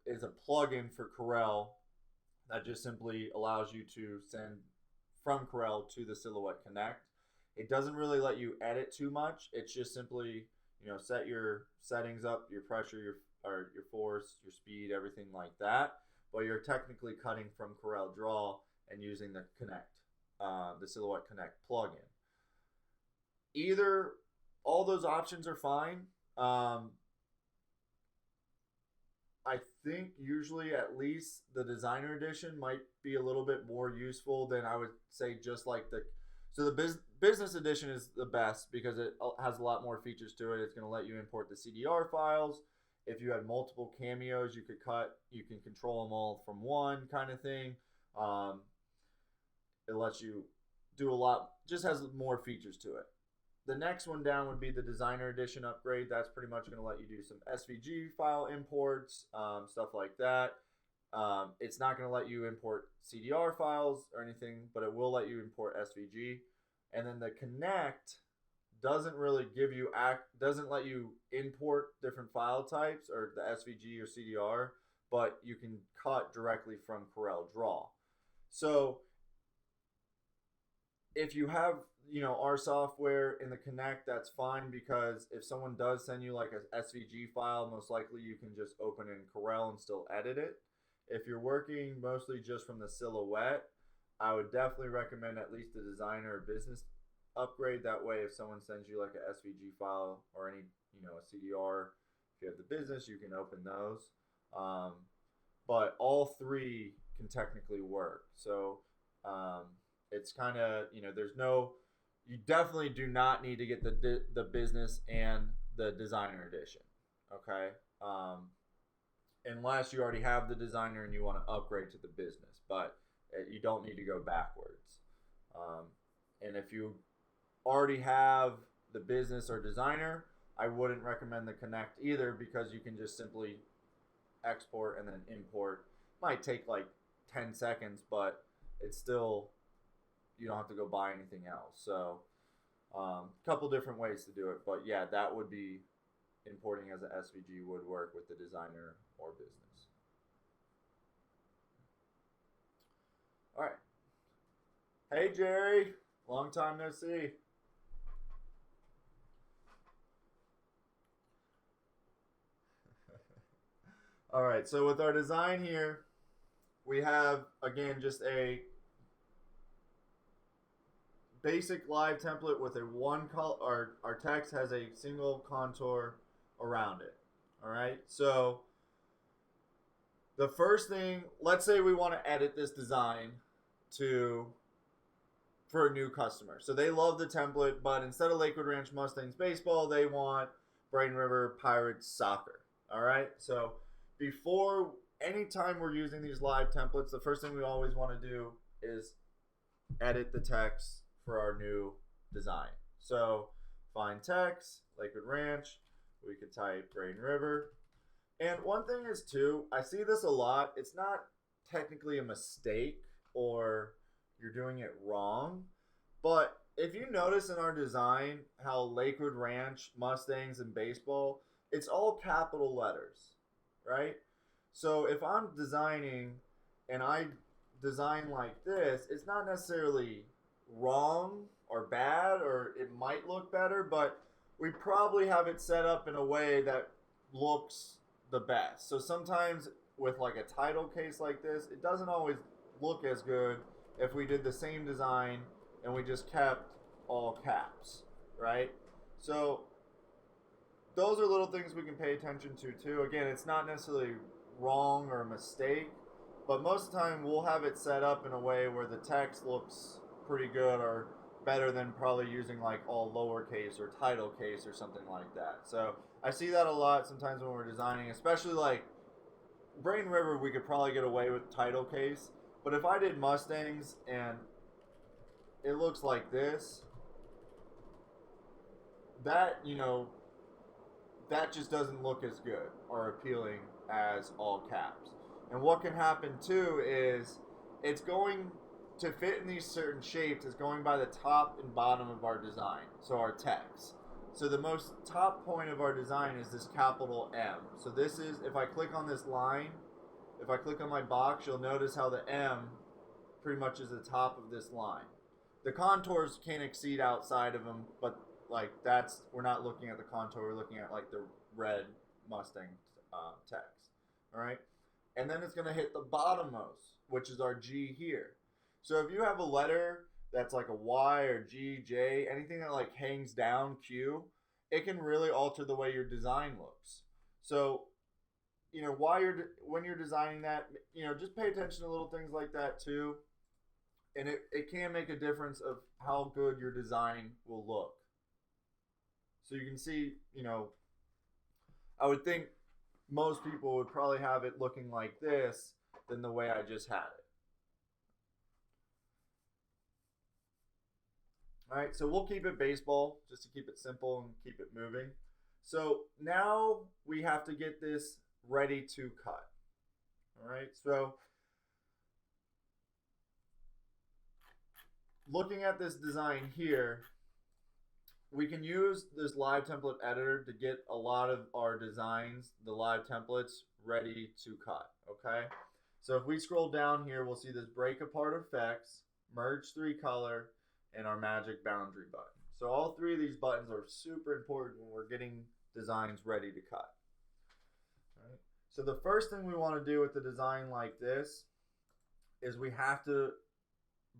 is a plugin for Corel that just simply allows you to send from Corel to the Silhouette Connect. It doesn't really let you edit too much. It's just simply, set your settings up, your pressure, your force, your speed, everything like that. But you're technically cutting from Corel Draw and using the Connect, the Silhouette Connect plugin. Either all those options are fine. I think usually at least the designer edition might be a little bit more useful than I would say just like the business edition is the best because it has a lot more features to it. It's going to let you import the CDR files. If you had multiple cameos, you can control them all from one kind of thing. It lets you do a lot, just has more features to it. The next one down would be the designer edition upgrade. That's pretty much going to let you do some SVG file imports, stuff like that. It's not going to let you import CDR files or anything, but it will let you import SVG. And then the Connect doesn't really doesn't let you import different file types or the SVG or CDR, but you can cut directly from Corel Draw. So if you have our software in the Connect, that's fine, because if someone does send you like a SVG file, most likely you can just open it in Corel and still edit it. If you're working mostly just from the Silhouette, I would definitely recommend at least the designer or business upgrade. That way, if someone sends you like a SVG file or any a CDR, if you have the business, you can open those. But all three can technically work. So it's kind of you definitely do not need to get the business and the designer edition, okay? Unless you already have the designer and you want to upgrade to the business, but you don't need to go backwards. And if you already have the business or designer, I wouldn't recommend the Connect either, because you can just simply export and then import. Might take like 10 seconds, but it's still, you don't have to go buy anything else. So a couple different ways to do it, but yeah, that would be importing as an SVG would work with the designer or business. All right. Hey Jerry, long time no see. All right, so with our design here, we have again just a basic live template with a one color. Our text has a single contour around it. All right, so the first thing, let's say we want to edit this design for a new customer. So they love the template, but instead of Lakewood Ranch Mustangs baseball, they want Braden River Pirates soccer. All right, so before anytime we're using these live templates, the first thing we always want to do is edit the text for our new design. So find text, Lakewood Ranch, we could type Braden River. And one thing is too, I see this a lot, it's not technically a mistake or you're doing it wrong, but if you notice in our design how Lakewood Ranch, Mustangs, and baseball, it's all capital letters, right? So if I'm designing and I design like this, it's not necessarily wrong or bad, or it might look better, but we probably have it set up in a way that looks the best. So sometimes with like a title case like this, it doesn't always look as good if we did the same design and we just kept all caps, right? So those are little things we can pay attention to too. Again, it's not necessarily wrong or a mistake, but most of the time we'll have it set up in a way where the text looks pretty good or better than probably using like all lowercase or title case or something like that. So I see that a lot sometimes when we're designing, especially like Braden River, we could probably get away with title case, but if I did Mustangs and it looks like this, that, that just doesn't look as good or appealing as all caps. And what can happen too is it's going to fit in these certain shapes is going by the top and bottom of our design, so our text. So the most top point of our design is this capital M. So this is, if I click on this line, if I click on my box, you'll notice how the M pretty much is the top of this line. The contours can't exceed outside of them, but like that's, we're not looking at the contour, we're looking at like the red Mustang text. All right, and then it's going to hit the bottommost, which is our G here. So if you have a letter that's like a Y or G, J, anything that like hangs down, Q, it can really alter the way your design looks. So, when you're designing that, just pay attention to little things like that too. And it can make a difference of how good your design will look. So you can see, I would think most people would probably have it looking like this than the way I just had it. All right, so we'll keep it baseball just to keep it simple and keep it moving. So now we have to get this ready to cut. All right, so looking at this design here, we can use this live template editor to get a lot of our designs, the live templates, ready to cut, okay? So if we scroll down here, we'll see this break apart effects, merge 3 color, and our magic boundary button. So all 3 of these buttons are super important when we're getting designs ready to cut. All right. So the first thing we want to do with the design like this is we have to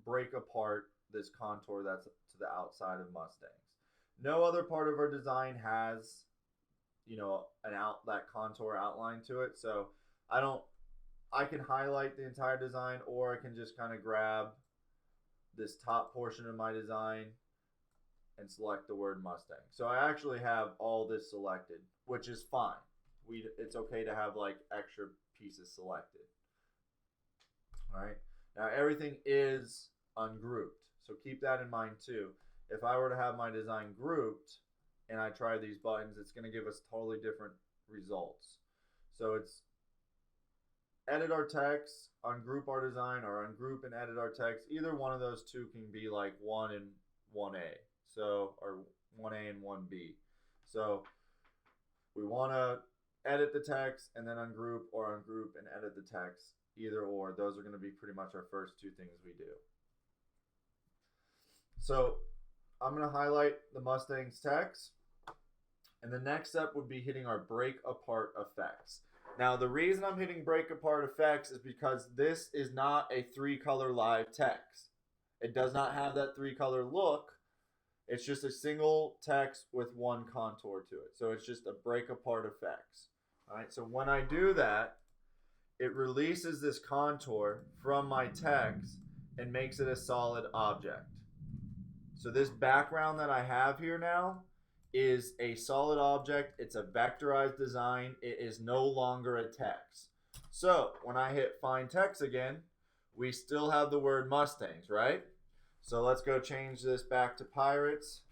break apart this contour that's to the outside of Mustangs. No other part of our design has, that contour outline to it. So I can highlight the entire design, or I can just kind of grab this top portion of my design and select the word Mustang. So I actually have all this selected, which is fine. It's okay to have like extra pieces selected. All right. Now everything is ungrouped. So keep that in mind too. If I were to have my design grouped and I try these buttons, it's going to give us totally different results. So it's edit our text, ungroup our design, or ungroup and edit our text. Either one of those two can be like 1 and 1A. So, or 1A and 1B. So we want to edit the text and then ungroup, or ungroup and edit the text. Either or. Those are going to be pretty much our first 2 things we do. So I'm going to highlight the Mustang's text. And the next step would be hitting our break apart effects. Now, the reason I'm hitting break apart effects is because this is not a 3-color live text. It does not have that 3-color look. It's just a single text with 1 contour to it. So it's just a break apart effects. All right, so when I do that, it releases this contour from my text and makes it a solid object. So this background that I have here now is a solid object. It's a vectorized design. It is no longer a text. So when I hit find text again, we still have the word Mustangs, right? So let's go change this back to Pirates.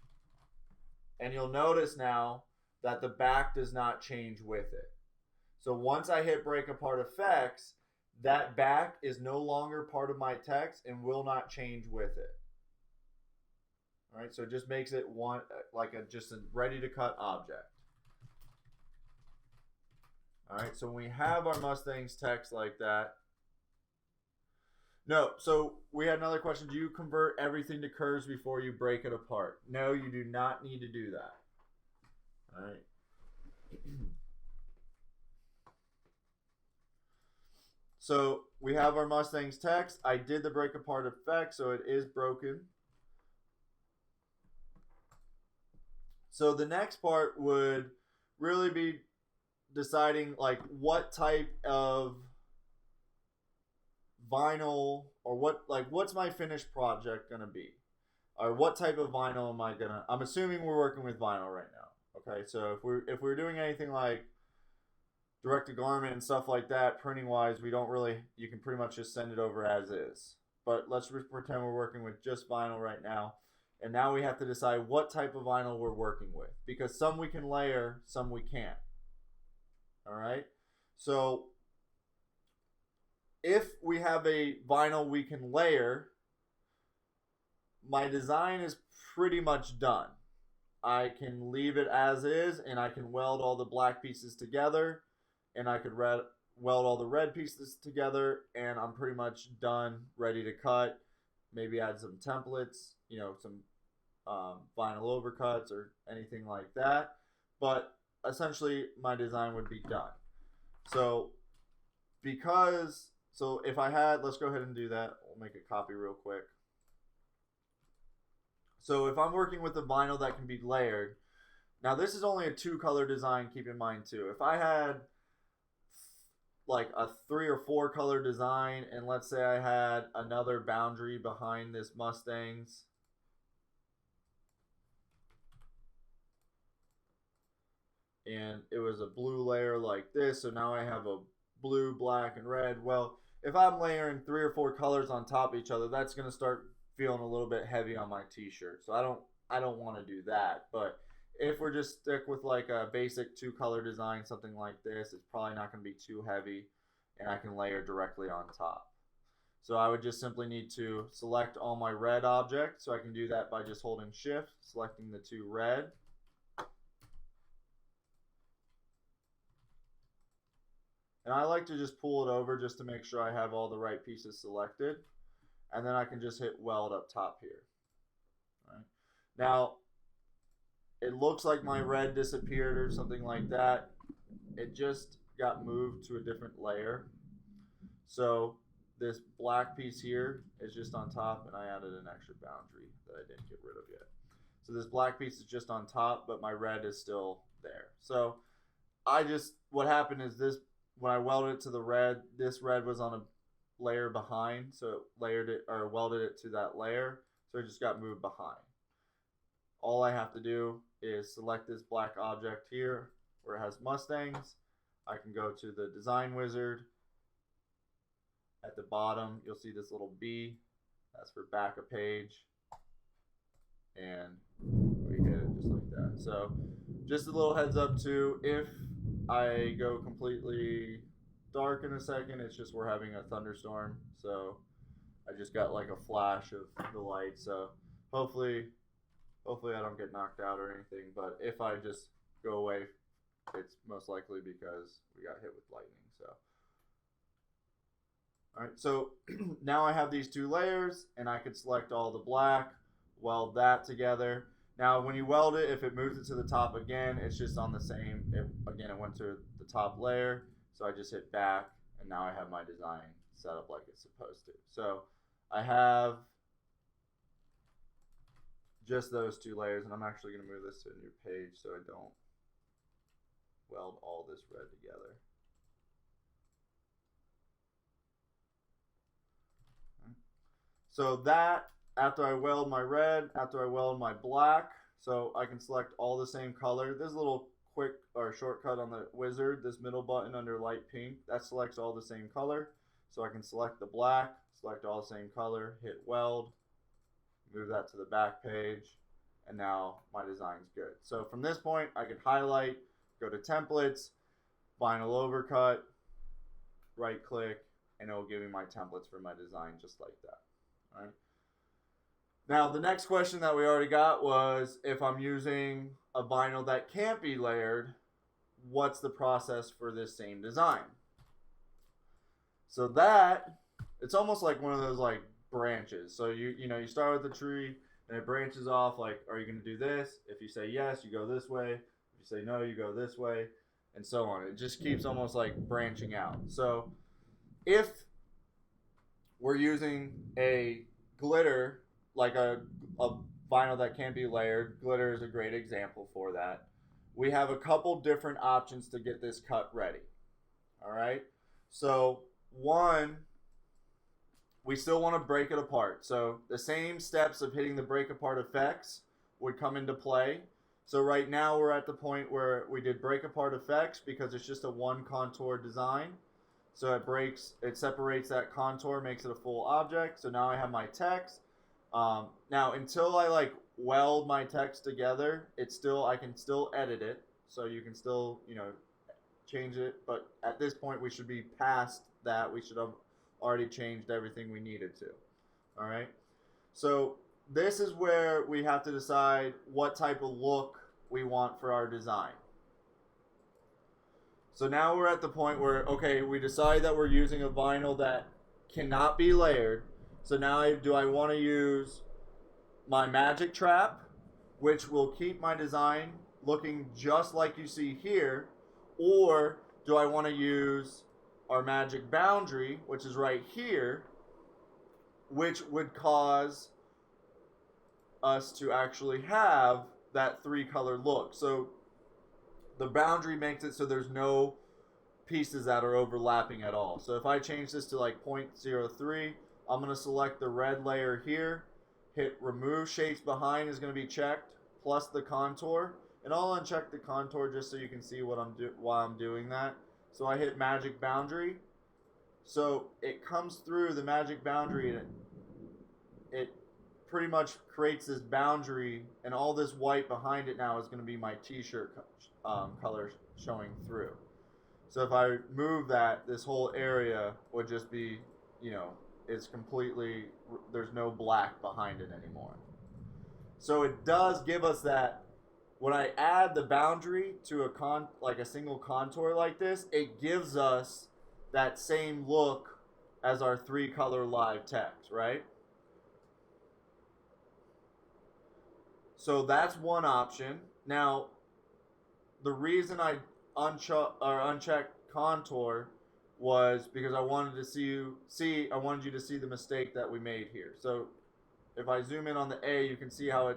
And you'll notice now that the back does not change with it. So once I hit break apart effects, that back is no longer part of my text and will not change with it. All right, so it just makes it just a ready to cut object. All right, so when we have our Mustangs text like that. No, so we had another question. Do you convert everything to curves before you break it apart? No, you do not need to do that. All right. So we have our Mustangs text. I did the break apart effect, so it is broken. So the next part would really be deciding like what type of vinyl, or what's my finished project gonna be, or what type of vinyl am I gonna. I'm assuming we're working with vinyl right now. Okay, so if we're doing anything like direct to garment and stuff like that, printing wise, we don't really. You can pretty much just send it over as is. but let's pretend we're working with just vinyl right now. And now we have to decide what type of vinyl we're working with, because some we can layer, some we can't. All right. So if we have a vinyl we can layer, my design is pretty much done. I can leave it as is, and I can weld all the black pieces together, and I could weld all the red pieces together, and I'm pretty much done, ready to cut. Maybe add some templates, some vinyl overcuts or anything like that. But essentially, my design would be done. So if I had, let's go ahead and do that. We'll make a copy real quick. So if I'm working with a vinyl that can be layered, now this is only a 2-color design, keep in mind too. If I had like a 3 or 4 color design, and let's say I had another boundary behind this Mustang's, and it was a blue layer like this, so now I have a blue, black, and red. Well, if I'm layering 3 or 4 colors on top of each other, that's going to start feeling a little bit heavy on my t-shirt. So I don't want to do that. But if we're just stick with like a basic 2-color design, something like this, it's probably not going to be too heavy, and I can layer directly on top. So I would just simply need to select all my red objects. So I can do that by just holding shift, selecting the 2 red. And I like to just pull it over just to make sure I have all the right pieces selected. And then I can just hit weld up top here. Right. Now, it looks like my red disappeared or something like that. It just got moved to a different layer. So this black piece here is just on top, and I added an extra boundary that I didn't get rid of yet. So this black piece is just on top, but my red is still there. So what happened is this, when I welded it to the red, this red was on a layer behind, so it welded it to that layer, so it just got moved behind. All I have to do is select this black object here where it has Mustangs. I can go to the design wizard. At the bottom you'll see this little B, that's for back a page, and we hit it just like that. So just a little heads up too, if I go completely dark in a second, it's just we're having a thunderstorm, so I just got like a flash of the light, so hopefully I don't get knocked out or anything. But if I just go away, it's most likely because we got hit with lightning. So alright, so now I have these 2 layers, and I could select all the black, weld that together. Now when you weld it, if it moves it to the top again, it's just on the same, again it went to the top layer. So I just hit back, and now I have my design set up like it's supposed to. So I have just those 2 layers, and I'm actually going to move this to a new page so I don't weld all this red together. So that, after I weld my red, after I weld my black, so I can select all the same color. There's a little quick or shortcut on the wizard, this middle button under light pink, that selects all the same color. So I can select the black, select all the same color, hit weld, move that to the back page, and now my design's good. So from this point I can highlight, go to templates, vinyl overcut, right click, and it will give me my templates for my design just like that. All right. Now the next question that we already got was, if I'm using a vinyl that can't be layered, what's the process for this same design? So that, it's almost like one of those like branches. So you start with the tree and it branches off, like, are you going to do this? If you say yes, you go this way. If you say no, you go this way, and so on. It just keeps almost like branching out. So if we're using a glitter, like a vinyl that can be layered, glitter is a great example for that. We have a couple different options to get this cut ready. All right. So one, we still want to break it apart. So the same steps of hitting the break apart effects would come into play. So right now we're at the point where we did break apart effects because it's just a 1 contour design. So it separates that contour, makes it a full object. So now I have my text. Now until I like weld my text together, I can still edit it. So you can still, change it. But at this point, we should be past that. We should have already changed everything we needed to. All right. So this is where we have to decide what type of look we want for our design. So now we're at the point where, okay, we decide that we're using a vinyl that cannot be layered. So now do I want to use my magic trap, which will keep my design looking just like you see here, or do I want to use our magic boundary, which is right here, which would cause us to actually have that 3-color look. So the boundary makes it so there's no pieces that are overlapping at all. So if I change this to like 0.03, I'm going to select the red layer here, hit remove shapes behind is going to be checked, plus the contour, and I'll uncheck the contour just so you can see why I'm doing that. So I hit magic boundary. So it comes through the magic boundary and it pretty much creates this boundary, and all this white behind it now is going to be my t-shirt color showing through. So if I move that, this whole area would just be, it's completely, there's no black behind it anymore. So it does give us that. When I add the boundary to a single contour like this, it gives us that same look as our 3-color live text, right? So that's one option. Now, the reason I unchecked contour was because I wanted you to see the mistake that we made here. So if I zoom in on the A, you can see how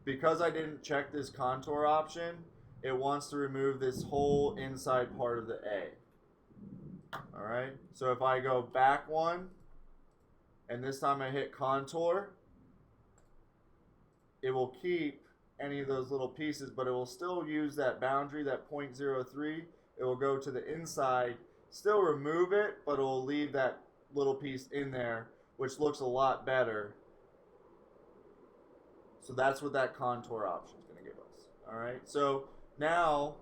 because I didn't check this contour option, it wants to remove this whole inside part of the A. All right. So if I go back one, and this time I hit contour, it will keep any of those little pieces, but it will still use that boundary, that 0.03. It will go to the inside, still remove it, but it will leave that little piece in there, which looks a lot better. So that's what that contour option is going to give us. All right. So now,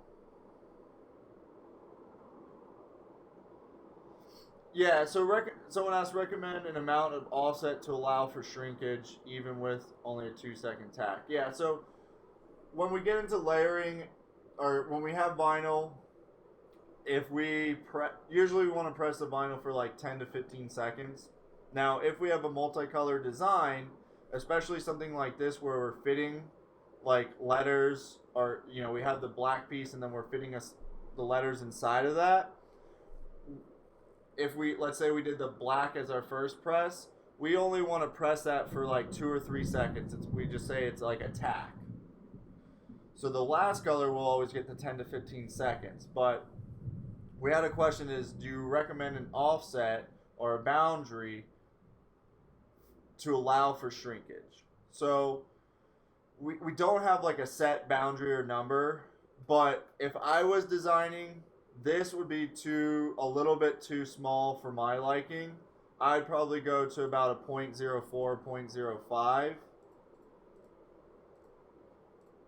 yeah. So someone asked, recommend an amount of offset to allow for shrinkage, even with only a 2-second tack. Yeah. So when we get into layering, or when we have vinyl, usually we want to press the vinyl for like 10 to 15 seconds. Now, if we have a multicolor design, especially something like this where we're fitting like letters, or we have the black piece and then we're fitting the letters inside of that. If let's say we did the black as our first press, we only want to press that for like 2 or 3 seconds. We just say it's like a tack. So the last color will always get the 10 to 15 seconds. But we had a question is, do you recommend an offset or a boundary to allow for shrinkage? So we don't have like a set boundary or number, but if I was designing, this would be a little bit too small for my liking. I'd probably go to about a 0.04, 0.05.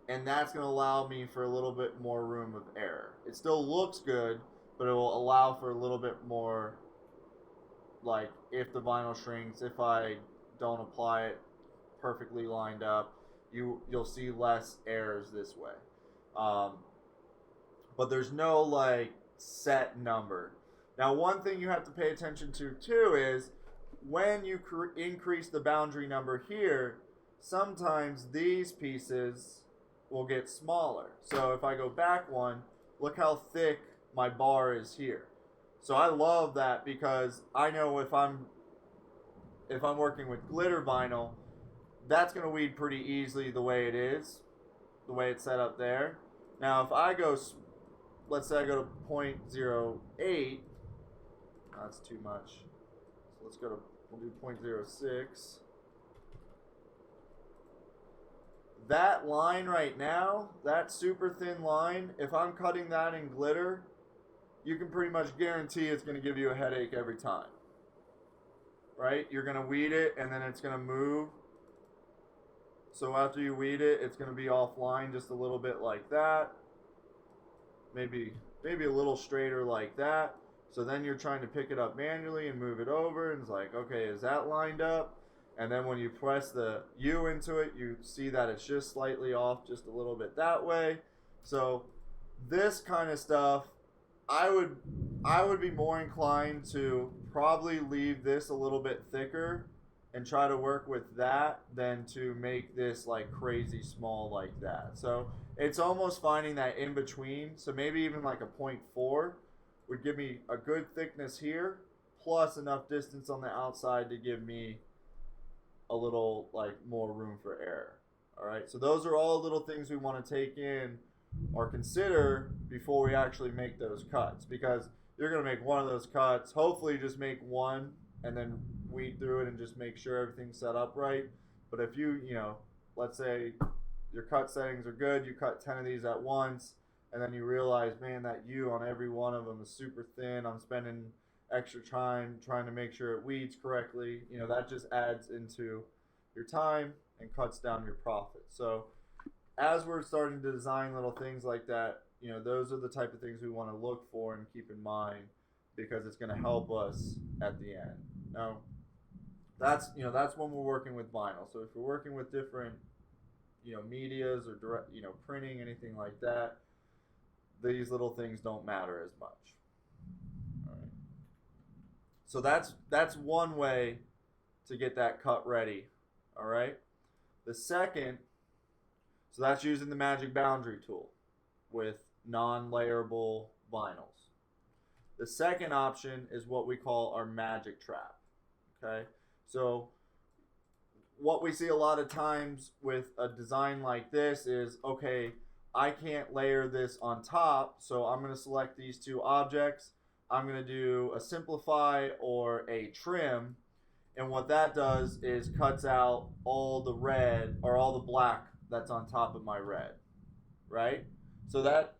And that's going to allow me for a little bit more room of error. It still looks good, but it will allow for a little bit more, like if the vinyl shrinks, if I don't apply it perfectly lined up, you'll see less errors this way. But there's no like set number. Now, one thing you have to pay attention to too is when you increase the boundary number here, sometimes these pieces will get smaller. So if I go back one, look how thick my bar is here. So I love that because I know if I'm working with glitter vinyl, that's going to weed pretty easily the way it is, the way it's set up there. Now if I go, let's say I go to 0.08, that's too much. So we'll do 0.06. That line right now, that super thin line, if I'm cutting that in glitter, you can pretty much guarantee it's going to give you a headache every time. Right? You're going to weed it and then it's going to move. So after you weed it, it's going to be offline just a little bit like that. Maybe a little straighter like that. So then you're trying to pick it up manually and move it over, and it's like, okay, is that lined up? And then when you press the U into it, you see that it's just slightly off just a little bit that way. So this kind of stuff, I would be more inclined to probably leave this a little bit thicker and try to work with that than to make this like crazy small like that. So it's almost finding that in between. So maybe even like a 0.4 would give me a good thickness here, plus enough distance on the outside to give me a little like more room for error. All right, so those are all little things we want to take in or consider before we actually make those cuts, because you're going to make one of those cuts, hopefully just make one and then weed through it and just make sure everything's set up right. But if you let's say your cut settings are good, you cut 10 of these at once, and then you realize, man, that U on every one of them is super thin, I'm spending extra time trying to make sure it weeds correctly, that just adds into your time and cuts down your profit. So as we're starting to design little things like that, those are the type of things we want to look for and keep in mind, because it's going to help us at the end. Now, that's when we're working with vinyl. So if we're working with different medias or direct printing, anything like that, these little things don't matter as much. All right. So that's one way to get that cut ready. All right. The second, so that's using the Magic Boundary tool with non-layerable vinyls. The second option is what we call our Magic Trap. Okay, so what we see a lot of times with a design like this is, okay, I can't layer this on top, so I'm going to select these two objects. I'm going to do a simplify or a trim, and what that does is cuts out all the red or all the black that's on top of my red, right? So that,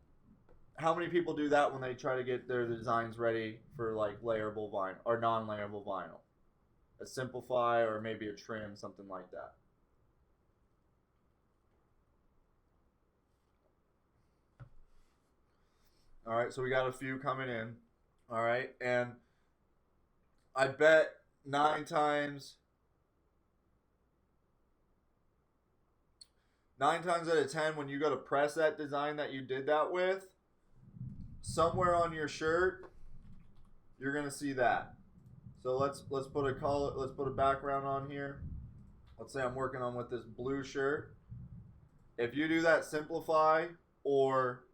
how many people do that when they try to get their designs ready for like layerable vinyl or non-layerable vinyl? A simplify or maybe a trim, something like that. All right, so we got a few coming in. All right, and I bet 9 times out of 10 when you go to press that design that you did that with, somewhere on your shirt you're gonna see that. So let's put a color, let's put a background on here. Let's say I'm working on with this blue shirt. If you do that simplify or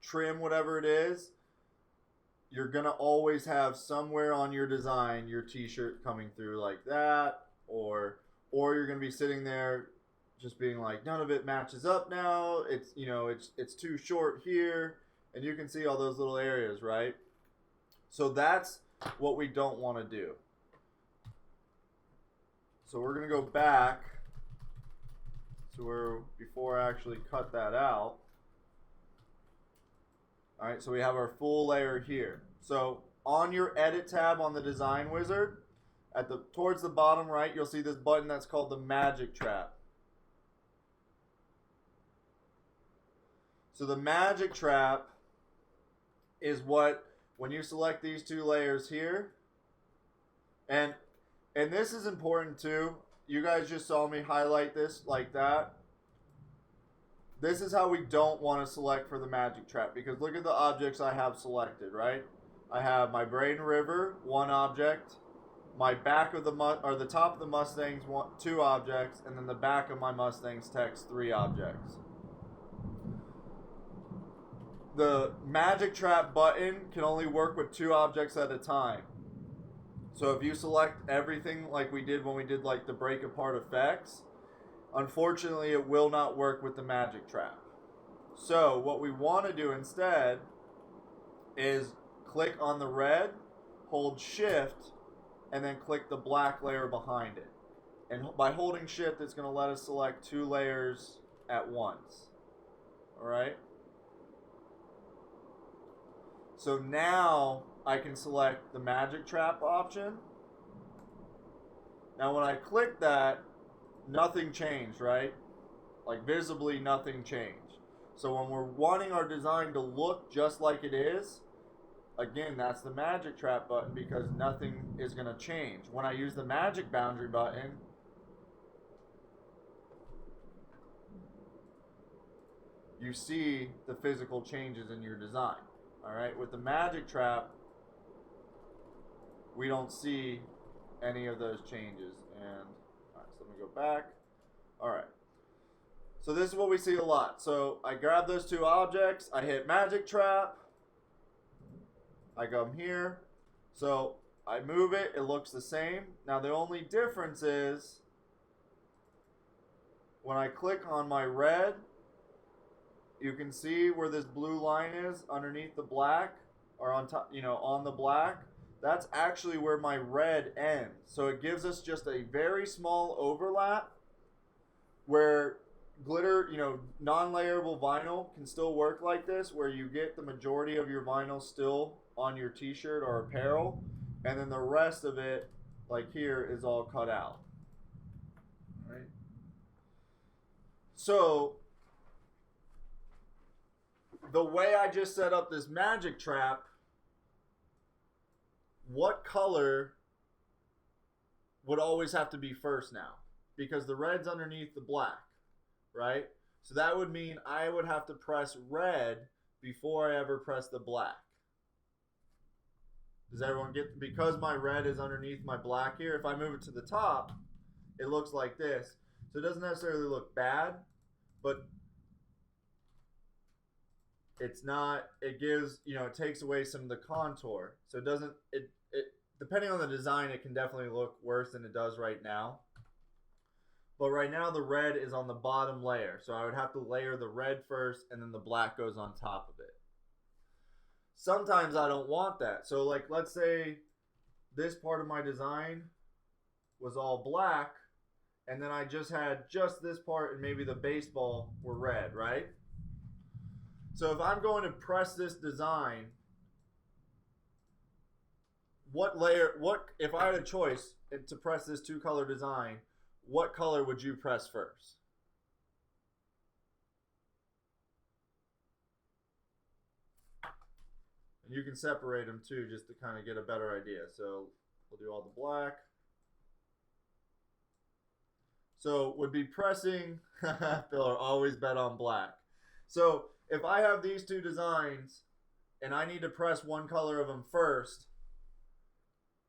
trim, whatever it is, you're gonna always have somewhere on your design your t-shirt coming through like that, or you're gonna be sitting there just being like, none of it matches up now. It's it's too short here. And you can see all those little areas, right? So that's what we don't want to do. So we're going to go back to where before I actually cut that out. All right, so we have our full layer here. So on your edit tab on the design wizard, towards the bottom right, you'll see this button that's called the Magic Trap. So the Magic Trap is what, when you select these two layers here, and this is important too. You guys just saw me highlight this like that. This is how we don't want to select for the Magic Trap, because look at the objects I have selected, right? I have my Braden River, one object, my back of the top of the Mustangs, two objects, and then the back of my Mustangs text, 3 objects. The Magic Trap button can only work with 2 objects at a time. So if you select everything like we did when we did like the break apart effects, unfortunately it will not work with the Magic Trap. So what we want to do instead is click on the red, hold shift, and then click the black layer behind it. And by holding shift, it's going to let us select 2 layers at once. All right? So now I can select the magic trap option. Now when I click that, nothing changed, right? Like visibly nothing changed. So when we're wanting our design to look just like it is, again, that's the magic trap button because nothing is going to change. When I use the magic boundary button, you see the physical changes in your design. All right, with the magic trap, we don't see any of those changes. And all right, so let me go back. All right. So this is what we see a lot. So I grab those two objects, I hit magic trap, I come here. So I move it, it looks the same. Now the only difference is when I click on my red, you can see where this blue line is underneath the black, or on top, on the black. That's actually where my red ends. So it gives us just a very small overlap where glitter, non-layerable vinyl can still work like this, where you get the majority of your vinyl still on your t-shirt or apparel, and then the rest of it, like here, is all cut out. All right. So the way I just set up this magic trap, what color would always have to be first now? Because the red's underneath the black, right? So that would mean I would have to press red before I ever press the black. Does everyone get, because my red is underneath my black here, if I move it to the top, it looks like this. So it doesn't necessarily look bad, but it's not, it gives, it takes away some of the contour. So it doesn't, it depending on the design, it can definitely look worse than it does right now. But right now the red is on the bottom layer. So I would have to layer the red first and then the black goes on top of it. Sometimes I don't want that. So like, let's say this part of my design was all black and then I just had just this part and maybe the baseball were red, right? So if I'm going to press this design, if I had a choice to press this two color design, what color would you press first? And you can separate them too, just to kind of get a better idea. So we'll do all the black. So would be pressing, Phil, always bet on black. So if I have these two designs and I need to press one color of them first,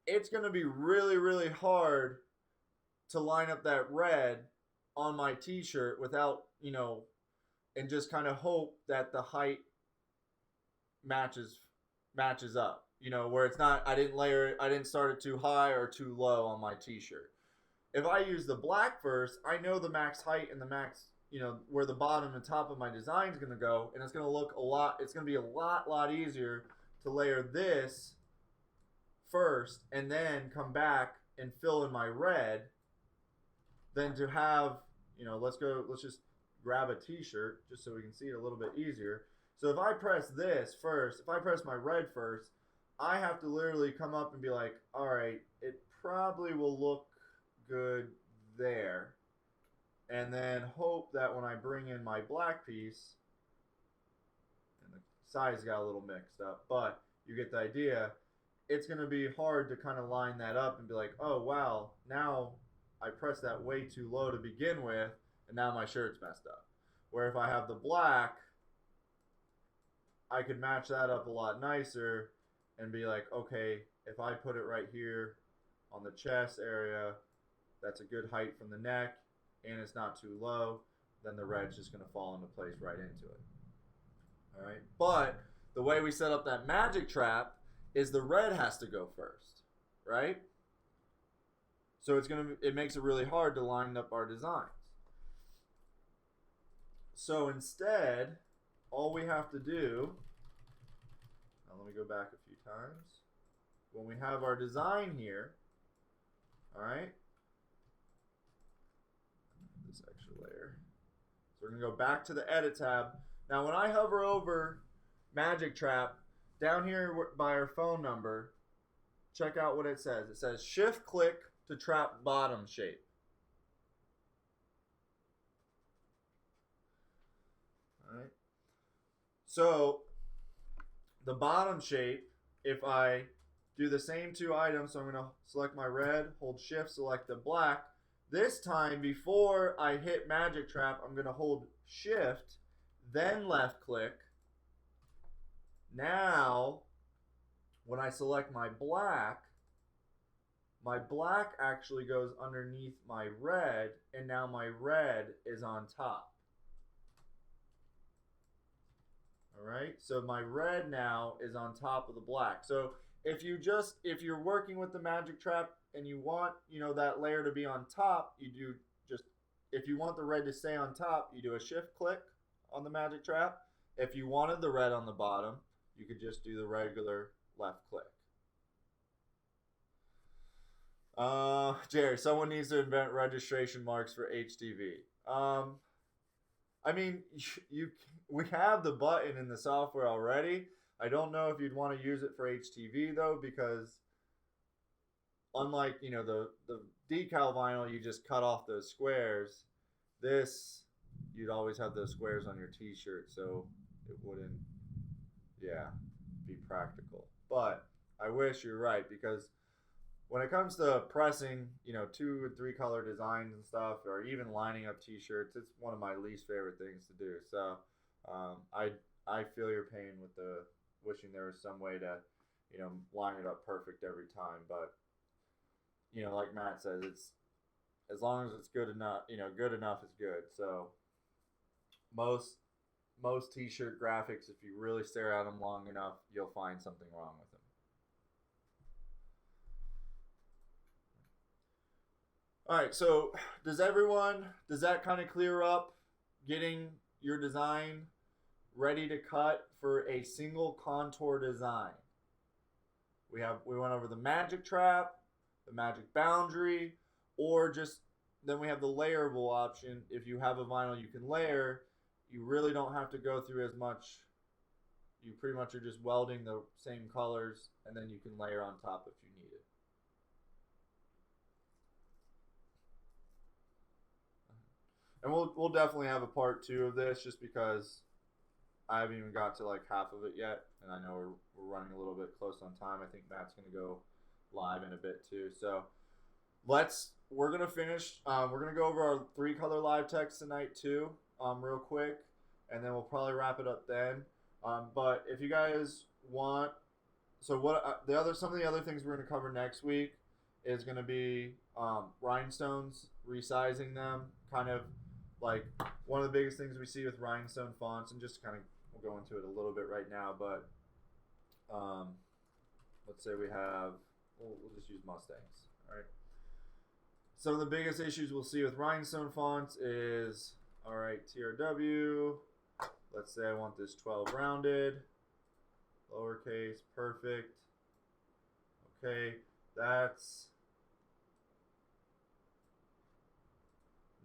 it's going to be really, really hard to line up that red on my t-shirt without, and just kind of hope that the height matches up, where it's not, I didn't start it too high or too low on my t-shirt. If I use the black first, I know the max height and the max, where the bottom and top of my design is going to go, and it's going to look it's going to be a lot easier to layer this first and then come back and fill in my red than to have, let's just grab a t-shirt just so we can see it a little bit easier. So if I press this first, if I press my red first, I have to literally come up and be like, all right, it probably will look good there. And then hope that when I bring in my black piece, and the size got a little mixed up, but you get the idea, it's going to be hard to kind of line that up and be like, oh, wow, now I pressed that way too low to begin with, and now my shirt's messed up. Where if I have the black, I could match that up a lot nicer and be like, okay, if I put it right here on the chest area, that's a good height from the neck, and it's not too low, then the red's just going to fall into place right into it. All right, but the way we set up that magic trap is the red has to go first, right? So it makes it really hard to line up our designs. So instead, all we have to do, now let me go back a few times. When we have our design here, all right, this extra layer. So we're going to go back to the edit tab. Now when I hover over Magic Trap, down here by our phone number, check out what it says. It says shift click to trap bottom shape. All right. So the bottom shape, if I do the same two items, so I'm going to select my red, hold shift, select the black. This time, before I hit magic trap, I'm going to hold shift, then left click. Now, when I select my black actually goes underneath my red, and now my red is on top. All right, so my red now is on top of the black. So if you're working with the magic trap and you want, that layer to be on top, you do just, if you want the red to stay on top, you do a shift click on the magic trap. If you wanted the red on the bottom, you could just do the regular left click. Jerry, someone needs to invent registration marks for HTV. I mean, we have the button in the software already. I don't know if you'd want to use it for HTV though, because unlike the decal vinyl, you just cut off those squares. This, you'd always have those squares on your T-shirt, so it wouldn't, be practical. But I wish you're right, because when it comes to pressing, 2 and 3 color designs and stuff, or even lining up T-shirts, it's one of my least favorite things to do. So I feel your pain with the wishing there was some way to, line it up perfect every time. But like Matt says, it's as long as it's good enough. Good enough is good. So most T-shirt graphics, if you really stare at them long enough, you'll find something wrong with them. All right, so does that kind of clear up getting your design ready to cut for a single contour design? We went over the magic trap, the magic boundary, or just then we have the layerable option. If you have a vinyl you can layer, you really don't have to go through as much. You pretty much are just welding the same colors, and then you can layer on top if you need it. And we'll definitely have a part 2 of this, just because I haven't even got to like half of it yet, and I know we're running a little bit close on time. I think Matt's gonna go live in a bit too. So we're gonna finish. We're gonna go over our 3 color live text tonight too, real quick, and then we'll probably wrap it up then. But if you guys want, so what some of the other things we're gonna cover next week is gonna be rhinestones, resizing them, kind of like one of the biggest things we see with rhinestone fonts, and just kind of we'll go into it a little bit right now, but let's say we have, we'll just use Mustangs. All right, some of the biggest issues we'll see with rhinestone fonts is, all right, TRW, let's say I want this 12 rounded, lowercase, perfect. Okay, that's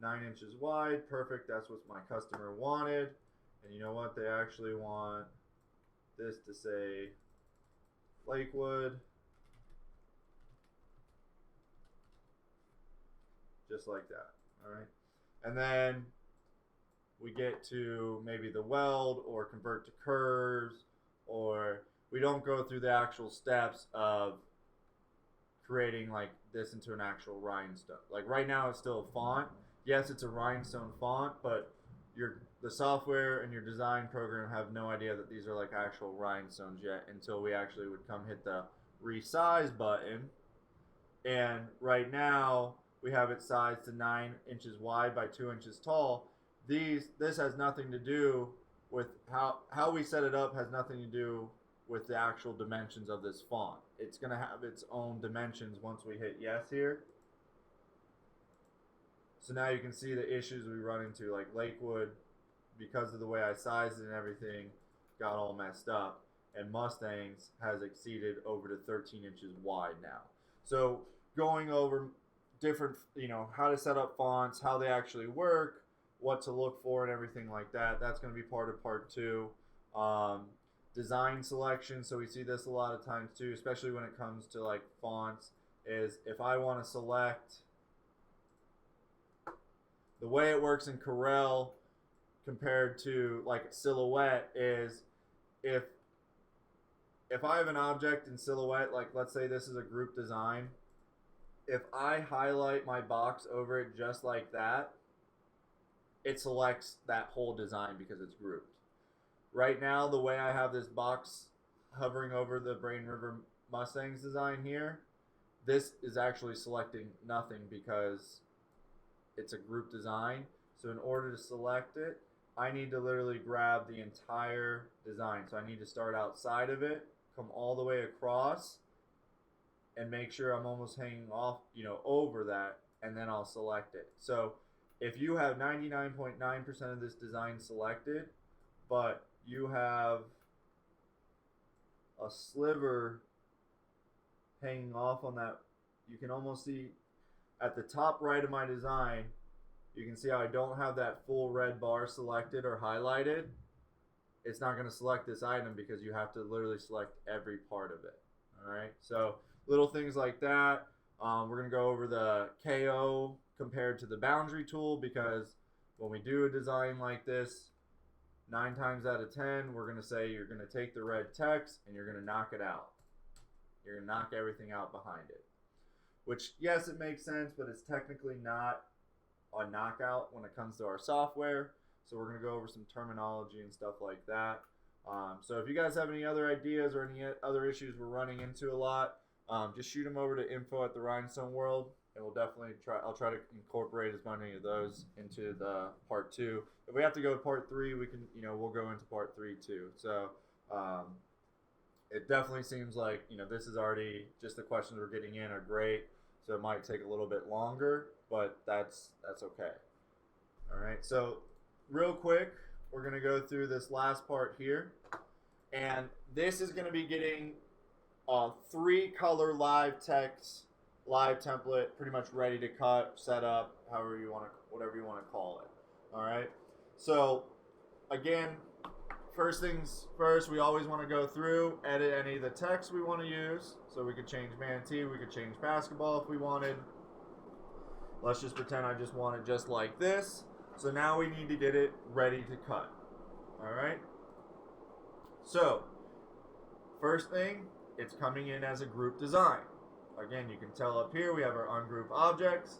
9 inches wide, perfect. That's what my customer wanted. And you know what? They actually want this to say Lakewood, just like that. All right, and then we get to maybe the weld or convert to curves, or we don't go through the actual steps of creating like this into an actual rhinestone. Like right now, it's still a font. Yes, it's a rhinestone font, but the software and your design program have no idea that these are like actual rhinestones yet until we actually would come hit the resize button. And right now we have it sized to 9 inches wide by 2 inches tall. This has nothing to do with how we set it up, has nothing to do with the actual dimensions of this font. It's going to have its own dimensions once we hit yes here. So now you can see the issues we run into, like Lakewood, because of the way I sized it and everything, got all messed up. And Mustangs has exceeded over to 13 inches wide now. So going over different, how to set up fonts, how they actually work, what to look for and everything like that, that's going to be part of part 2. design selection. So we see this a lot of times too, especially when it comes to like fonts, is if I want to select, the way it works in Corel compared to like Silhouette is if I have an object in Silhouette, like let's say this is a group design, if I highlight my box over it just like that, it selects that whole design because it's grouped. Right now, the way I have this box hovering over the Brain River Mustangs design here, this is actually selecting nothing because it's a group design. So in order to select it, I need to literally grab the entire design. So I need to start outside of it, come all the way across, and make sure I'm almost hanging off, over that, and then I'll select it. So if you have 99.9% of this design selected, but you have a sliver hanging off on that, you can almost see at the top right of my design, you can see how I don't have that full red bar selected or highlighted. It's not going to select this item because you have to literally select every part of it. All right, so little things like that. We're going to go over the KO compared to the boundary tool, because when we do a design like this, 9 times out of 10, we're going to say you're going to take the red text and you're going to knock it out. You're going to knock everything out behind it. Which, yes, it makes sense, but it's technically not a knockout when it comes to our software. So we're going to go over some terminology and stuff like that. So if you guys have any other ideas or any other issues we're running into a lot, just shoot them over to info@therhinestoneworld, and we'll definitely I'll try to incorporate as many of those into the part 2. If we have to go to part 3, we can, we'll go into part 3 too. So it definitely seems like, this is already, just the questions we're getting in are great. So it might take a little bit longer, but that's okay. All right, so real quick, we're going to go through this last part here. And this is going to be getting a 3-color live text, live template, pretty much ready to cut, set up, whatever you want to call it. All right, so again, first things first, we always want to go through, edit any of the text we want to use. So we could change Manatee, we could change basketball if we wanted. Let's just pretend I just want it just like this. So now we need to get it ready to cut. All right. So first thing, it's coming in as a group design. Again, you can tell up here we have our ungroup objects,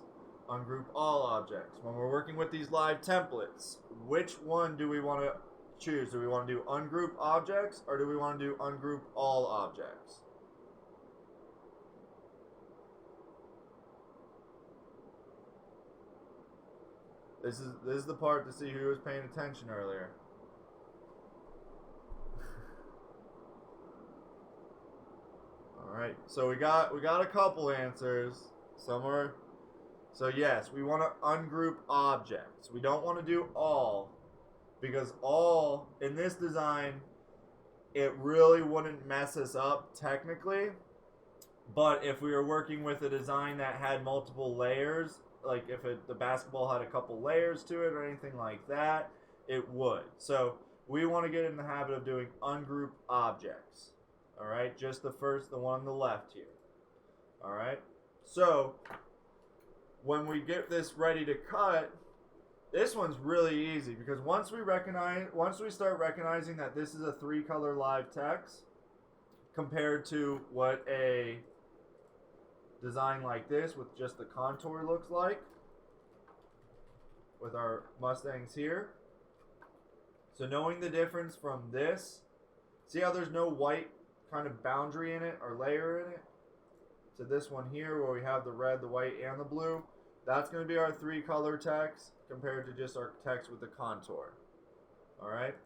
ungroup all objects. When we're working with these live templates, which one do we want to choose? Do we want to do ungroup objects, or do we want to do ungroup all objects? This is the part to see who was paying attention earlier. All right, so we got a couple answers. Some are, so yes, we want to ungroup objects. We don't want to do all, because all in this design, it really wouldn't mess us up technically. But if we were working with a design that had multiple layers, like if the basketball had a couple layers to it or anything like that, it would. So we want to get in the habit of doing ungroup objects. All right, just the one on the left here. All right, so when we get this ready to cut, this one's really easy, because once we start recognizing that this is a 3-color live text compared to what a design like this with just the contour looks like with our Mustangs here. So knowing the difference from this, see how there's no white kind of boundary in it or layer in it, to this one here where we have the red, the white, and the blue. That's going to be our 3-color text compared to just our text with the contour. All right,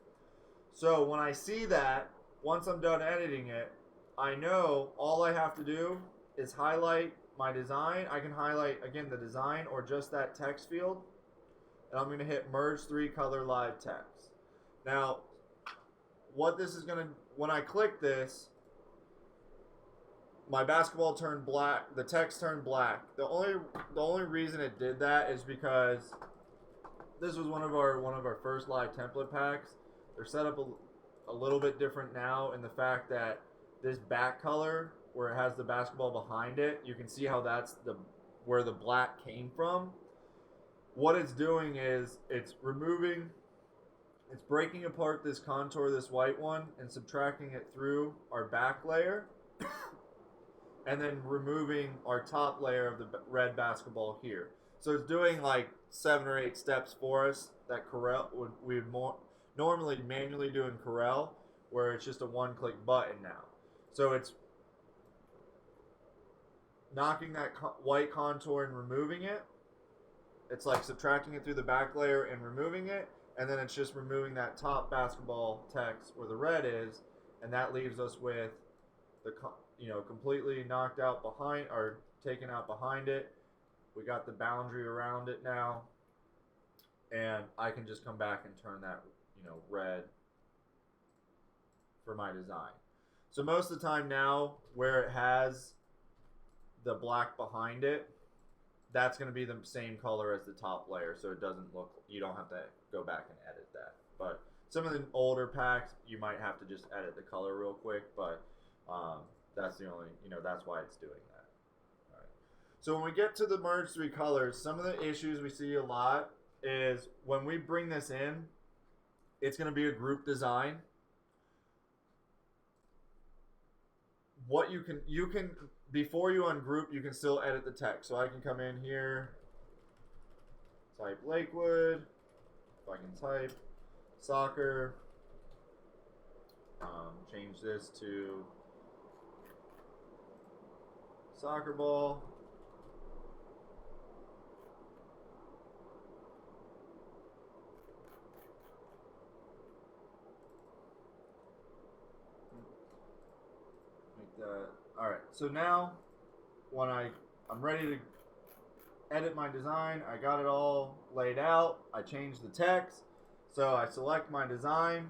so when I see that, once I'm done editing it, I know all I have to do is highlight my design. I can highlight, again, the design or just that text field, and I'm going to hit merge 3-color live text. Now, what this is going to, when I click this, my basketball turned black, the text turned black. The only reason it did that is because this was one of our first live template packs. They're set up a little bit different now in the fact that this back color, where it has the basketball behind it, you can see how that's where the black came from. What it's doing is it's breaking apart this contour, this white one, and subtracting it through our back layer, and then removing our top layer of the red basketball here. So it's doing like 7 or 8 steps for us that Corel we would normally manually do in Corel, where it's just a one-click button now. So it's knocking that white contour and removing it. It's like subtracting it through the back layer and removing it, and then it's just removing that top basketball text where the red is, and that leaves us with the completely knocked out behind, or taken out behind it. We got the boundary around it now, and I can just come back and turn that red for my design. So most of the time now, where it has the black behind it, that's going to be the same color as the top layer, so it doesn't look, you don't have to go back and edit that. But some of the older packs, you might have to just edit the color real quick, but that's the only, that's why it's doing that. All right. So when we get to the merge 3 colors, some of the issues we see a lot is when we bring this in, it's going to be a group design. What you can before you ungroup, you can still edit the text. So I can come in here, type Lakewood. If I can type soccer, change this to soccer ball. All right, so now when I'm ready to edit my design, I got it all laid out. I changed the text. So I select my design,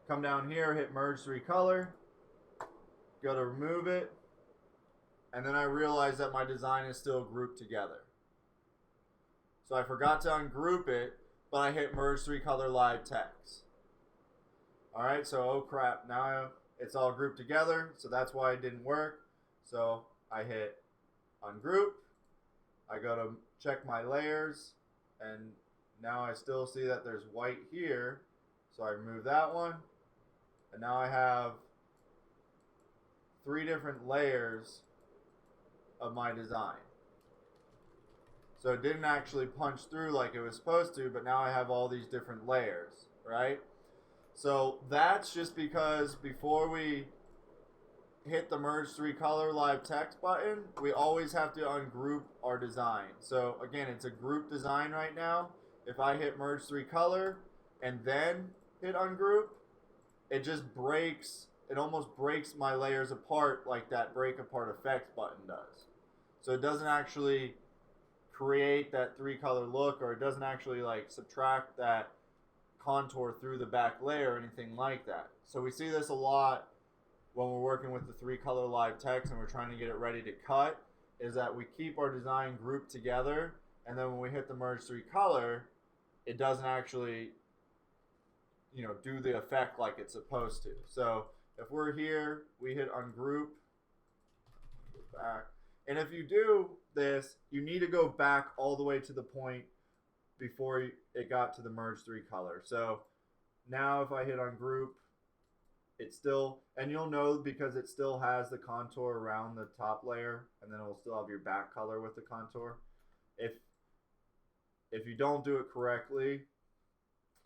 come down here, hit merge 3 color, go to remove it, and then I realize that my design is still grouped together. So I forgot to ungroup it, but I hit merge 3 color live text. All right, so oh crap, now it's all grouped together, so that's why it didn't work. So I hit ungroup, I go to check my layers, and now I still see that there's white here, so I remove that one, and now I have 3 different layers of my design. So it didn't actually punch through like it was supposed to, but now I have all these different layers, right? So that's just because before we hit the merge 3 color live text button, we always have to ungroup our design. So again, it's a group design right now. If I hit merge 3 color and then hit ungroup, it just breaks, it almost breaks my layers apart like that break apart effects button does. So it doesn't actually create that 3 color look, or it doesn't actually like subtract that contour through the back layer or anything like that. So we see this a lot when we're working with the 3 color live text and we're trying to get it ready to cut, is that we keep our design grouped together, and then when we hit the merge 3 color, it doesn't actually do the effect like it's supposed to. So if we're here, we hit ungroup, go back, and if you do this, you need to go back all the way to the point before it got to the merge 3 color. So now if I hit ungroup, it's still, and you'll know because it still has the contour around the top layer, and then it will still have your back color with the contour. If you don't do it correctly,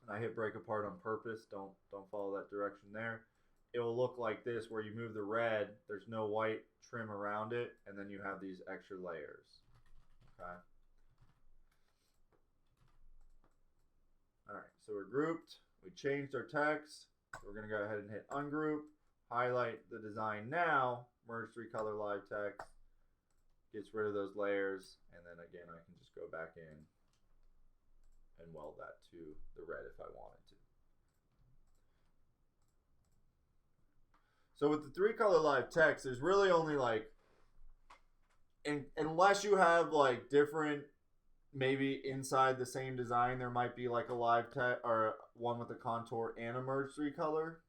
and I hit break apart on purpose, don't follow that direction there, it will look like this, where you move the red, there's no white trim around it, and then you have these extra layers. Okay. All right, so we're grouped. We changed our text. We're going to go ahead and hit ungroup, highlight the design now, merge 3 color live text, gets rid of those layers, and then again, I can just go back in and weld that to the red if I wanted to. So with the 3 color live text, there's really only like, unless you have like different, maybe inside the same design there might be like a live tech or one with a contour and a merge 3 color.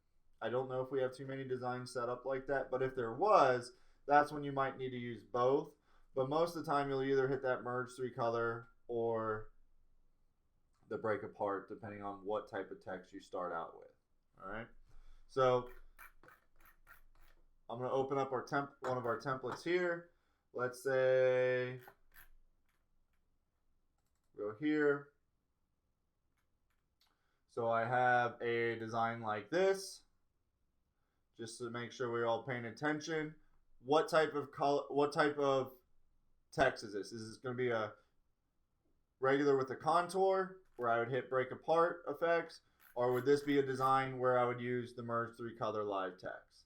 I don't know if we have too many designs set up like that, but if there was, that's when you might need to use both. But most of the time you'll either hit that merge 3 color or the break apart, depending on what type of text you start out with. All right, so I'm going to open up our one of our templates here. Let's say go here. So I have a design like this, just to make sure we're all paying attention. What type of color? What type of text is this? Is this going to be a regular with a contour, where I would hit break apart effects, or would this be a design where I would use the merge 3 color live text?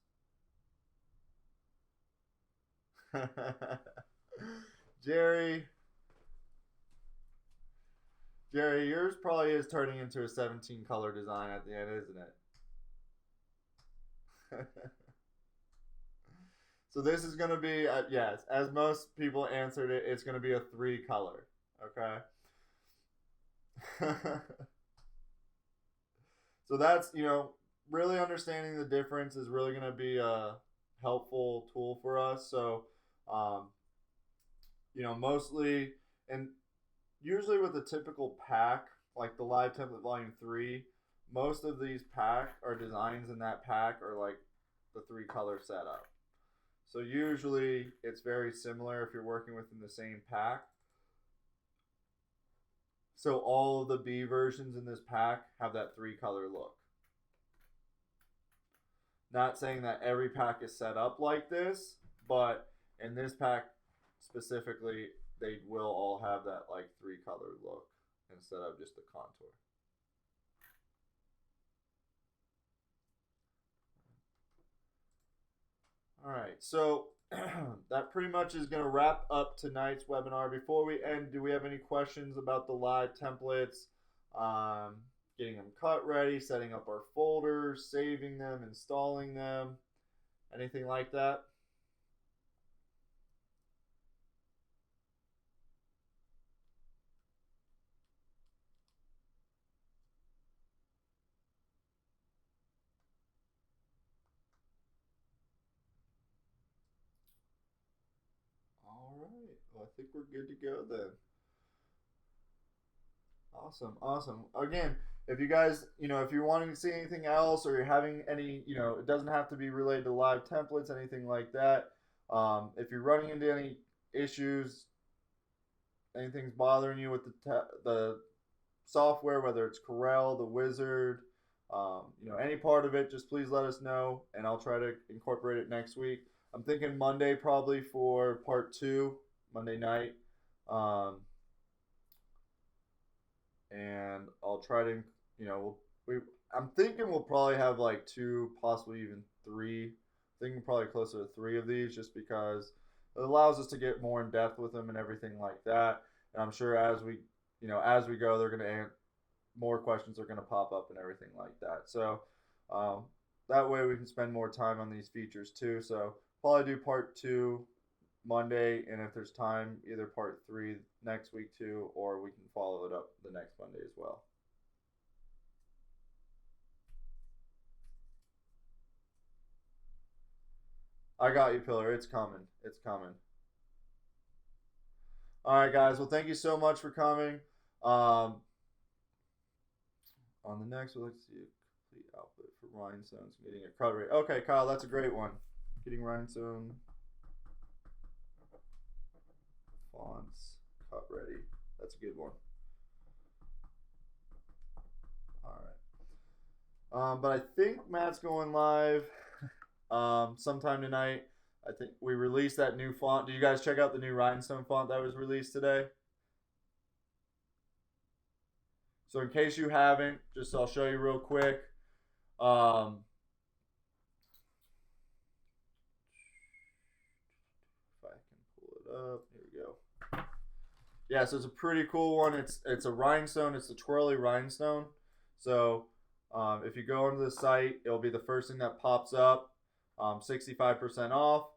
Jerry, yours probably is turning into a 17 color design at the end, isn't it? So this is going to be, yes, as most people answered it, it's going to be a 3 color, okay? So that's, really understanding the difference is really going to be a helpful tool for us. So, mostly, and usually with a typical pack, like the Live Template Volume 3, most of these pack or designs in that pack are like the 3 color setup. So usually it's very similar if you're working within the same pack. So all of the B versions in this pack have that 3 color look. Not saying that every pack is set up like this, but in this pack specifically, they will all have that like 3 color look instead of just the contour. All right, so that pretty much is going to wrap up tonight's webinar. Before we end, do we have any questions about the live templates, getting them cut ready, setting up our folders, saving them, installing them, anything like that? All right, well, I think we're good to go then. Awesome. Again, if you guys, if you're wanting to see anything else or you're having any, it doesn't have to be related to live templates, anything like that. If you're running into any issues, anything's bothering you with the software, whether it's Corel, the Wizard, any part of it, just please let us know, and I'll try to incorporate it next week. I'm thinking Monday probably for part 2, Monday night. And I'll try to, I'm thinking we'll probably have like 2, possibly even 3. Thinking probably closer to 3 of these, just because it allows us to get more in depth with them and everything like that. And I'm sure as we go, they're going to more questions are going to pop up and everything like that. So that way we can spend more time on these features too. So probably do part 2 Monday, and if there's time, either part 3 next week too, or we can follow it up the next Monday as well. I got you, Pillar. It's coming. All right, guys. Well, thank you so much for coming. On the next, let's see, complete output for rhinestones, getting a cut rate. Okay, Kyle, that's a great one. Getting rhinestone fonts cut ready. That's a good one. All right. But I think Matt's going live sometime tonight. I think we released that new font. Do you guys check out the new rhinestone font that was released today? So in case you haven't, I'll show you real quick. If I can pull it up, here we go. Yeah, so it's a pretty cool one. It's a rhinestone. It's a twirly rhinestone. So if you go into the site, it'll be the first thing that pops up. 65% off.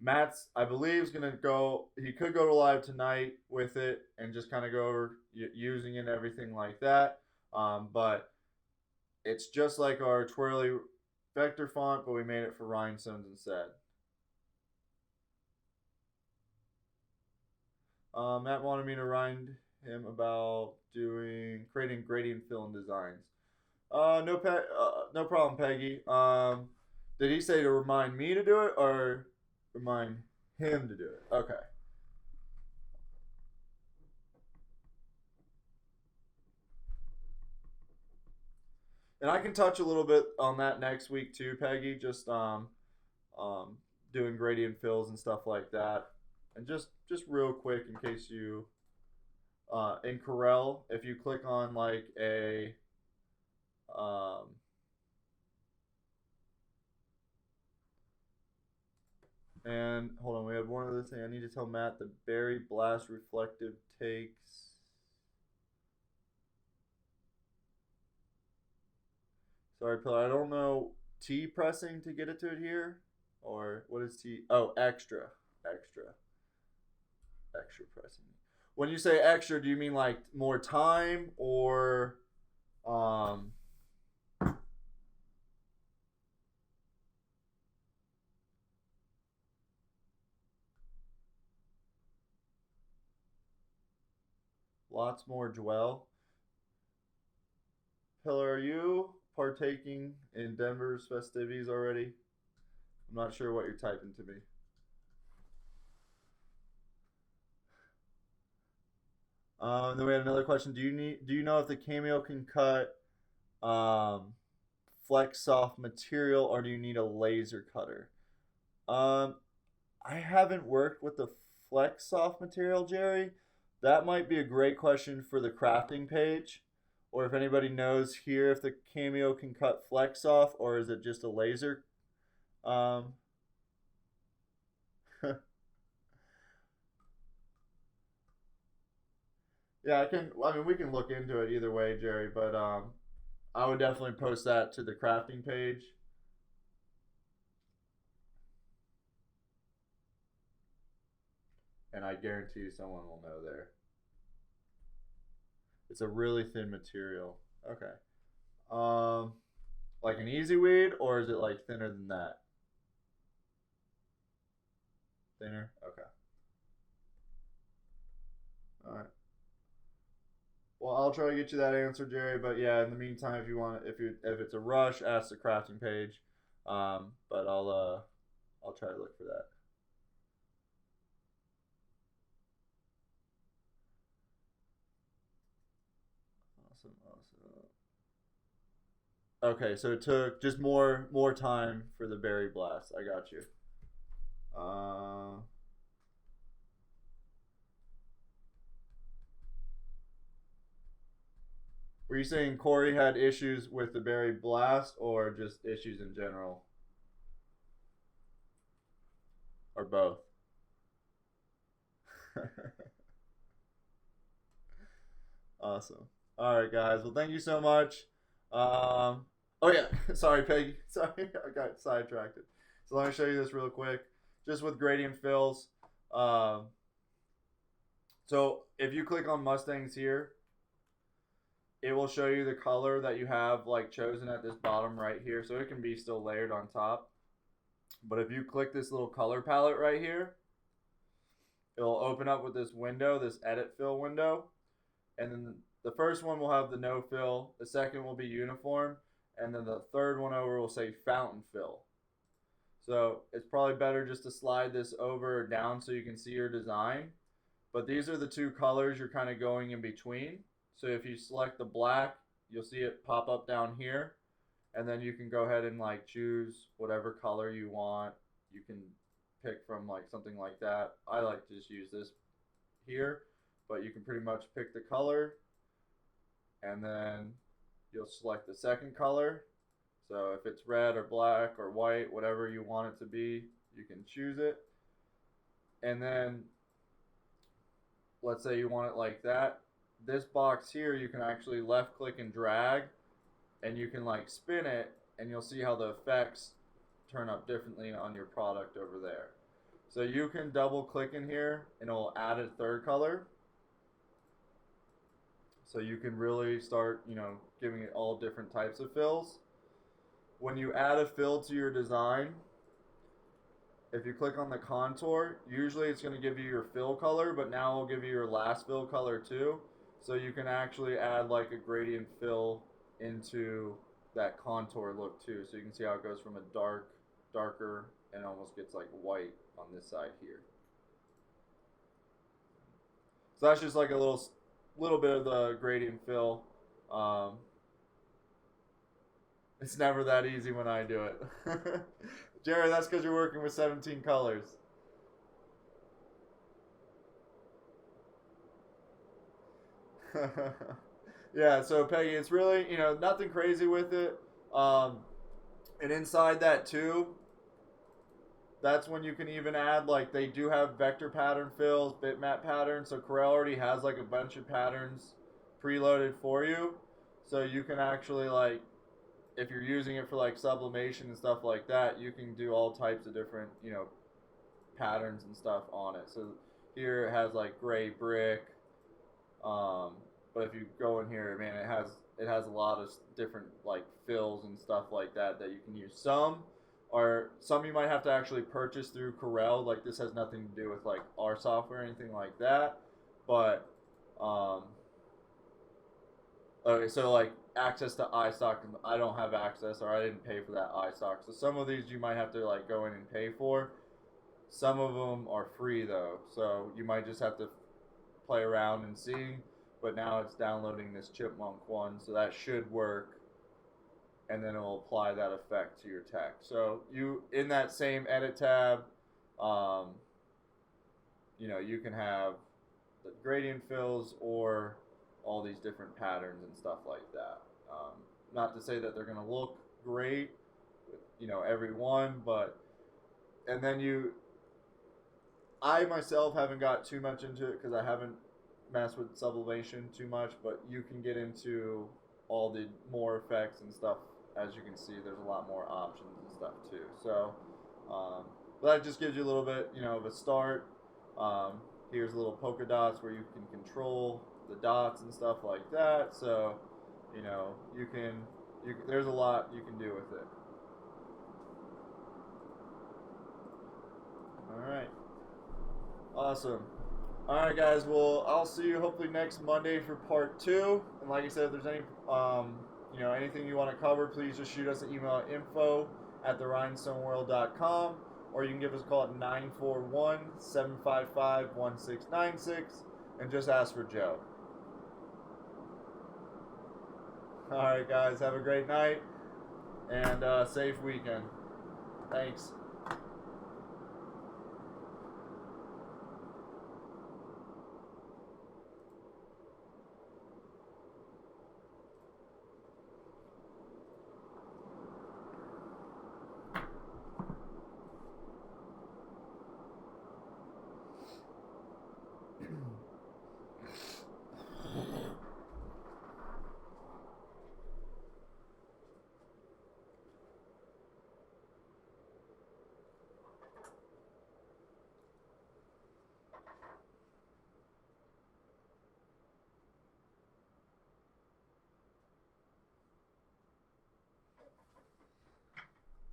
Matt's, I believe, is gonna go. He could go to live tonight with it and just kind of go over using it and everything like that. But it's just like our twirly vector font, but we made it for rhinestones instead. Matt wanted me to remind him about creating gradient fill and designs. No problem, Peggy. Did he say to remind me to do it or remind him to do it? Okay. And I can touch a little bit on that next week too, Peggy. Just um, doing gradient fills and stuff like that. And just real quick, in case you in Corel, if you click on like a um, and hold on, we have one other thing. I need to tell Matt the Berry Blast reflective takes. Sorry, Pillar. I don't know T pressing to get it to adhere, or what is T? Oh, extra, extra pressing. When you say extra, do you mean like more time or um? Lots more dwell. Pillar, are you partaking in Denver's festivities already? I'm not sure what you're typing to me. Then we had another question. Do you know if the Cameo can cut um, flex soft material or do you need a laser cutter? Um, I haven't worked with the flex soft material, Jerry. That might be a great question for the crafting page. Or if anybody knows here if the Cameo can cut flex off or is it just a laser? Um, yeah, I can. I mean, we can look into it either way, Jerry. But I would definitely post that to the crafting page. And I guarantee you someone will know there. It's a really thin material. Okay. Um, like an easy weed, or is it like thinner than that? Thinner. Okay. All right. Well, I'll try to get you that answer, Jerry. But yeah, in the meantime, if it's a rush, ask the crafting page. But I'll try to look for that. Awesome, awesome. Okay, so it took just more time for the berry blast. I got you. Uh, were you saying Corey had issues with the berry blast, or just issues in general, or both? Awesome. All right, guys. Well, thank you so much. Oh yeah, sorry, Peggy. Sorry, I got sidetracked. So let me show you this real quick, just with gradient fills. Um, so if you click on Mustangs here, it will show you the color that you have like chosen at this bottom right here. So it can be still layered on top. But if you click this little color palette right here, it'll open up with this window, this edit fill window. And then the first one will have the no fill, the second will be uniform, and then the third one over will say fountain fill. So it's probably better just to slide this over or down so you can see your design. But these are the two colors you're kind of going in between. So if you select the black, you'll see it pop up down here. And then you can go ahead and like choose whatever color you want. You can pick from like something like that. I like to just use this here, but you can pretty much pick the color and then you'll select the second color. So if it's red or black or white, whatever you want it to be, you can choose it. And then let's say you want it like that. This box here, you can actually left click and drag and you can like spin it and you'll see how the effects turn up differently on your product over there. So you can double click in here and it'll add a third color. So you can really start, giving it all different types of fills. When you add a fill to your design, if you click on the contour, usually it's going to give you your fill color, but now it'll give you your last fill color too. So you can actually add like a gradient fill into that contour look too. So you can see how it goes from a darker, and almost gets like white on this side here. So that's just like a little bit of the gradient fill. It's never that easy when I do it. Jared, that's because you're working with 17 colors. Yeah, so Peggy, it's really, nothing crazy with it. And inside that too, that's when you can even add, like, they do have vector pattern fills, bitmap patterns. So Corel already has like a bunch of patterns preloaded for you. So you can actually, like, if you're using it for like sublimation and stuff like that, you can do all types of different, patterns and stuff on it. So here it has like gray brick. But if you go in here, man, it has a lot of different like fills and stuff like that you can use. Some you might have to actually purchase through Corel. Like, this has nothing to do with like our software or anything like that. But okay, so like access to iStock, I don't have access, or I didn't pay for that iStock. So some of these you might have to like go in and pay for. Some of them are free though, so you might just have to play around and see. But now it's downloading this Chipmunk one, so that should work, and then it'll apply that effect to your text. So you, in that same edit tab, you can have the gradient fills or all these different patterns and stuff like that. Not to say that they're going to look great, every one, but, and then I myself haven't got too much into it because I haven't messed with sublimation too much, but you can get into all the more effects and stuff. As you can see, there's a lot more options and stuff too. So, but that just gives you a little bit, of a start. Here's little polka dots where you can control the dots and stuff like that. So, there's a lot you can do with it. All right. Awesome. All right, guys. Well, I'll see you hopefully next Monday for part 2. And like I said, if there's any, anything you want to cover, please just shoot us an email at info@therhinestoneworld.com, or you can give us a call at 941-755-1696 and just ask for Joe. All right, guys. Have a great night and safe weekend. Thanks.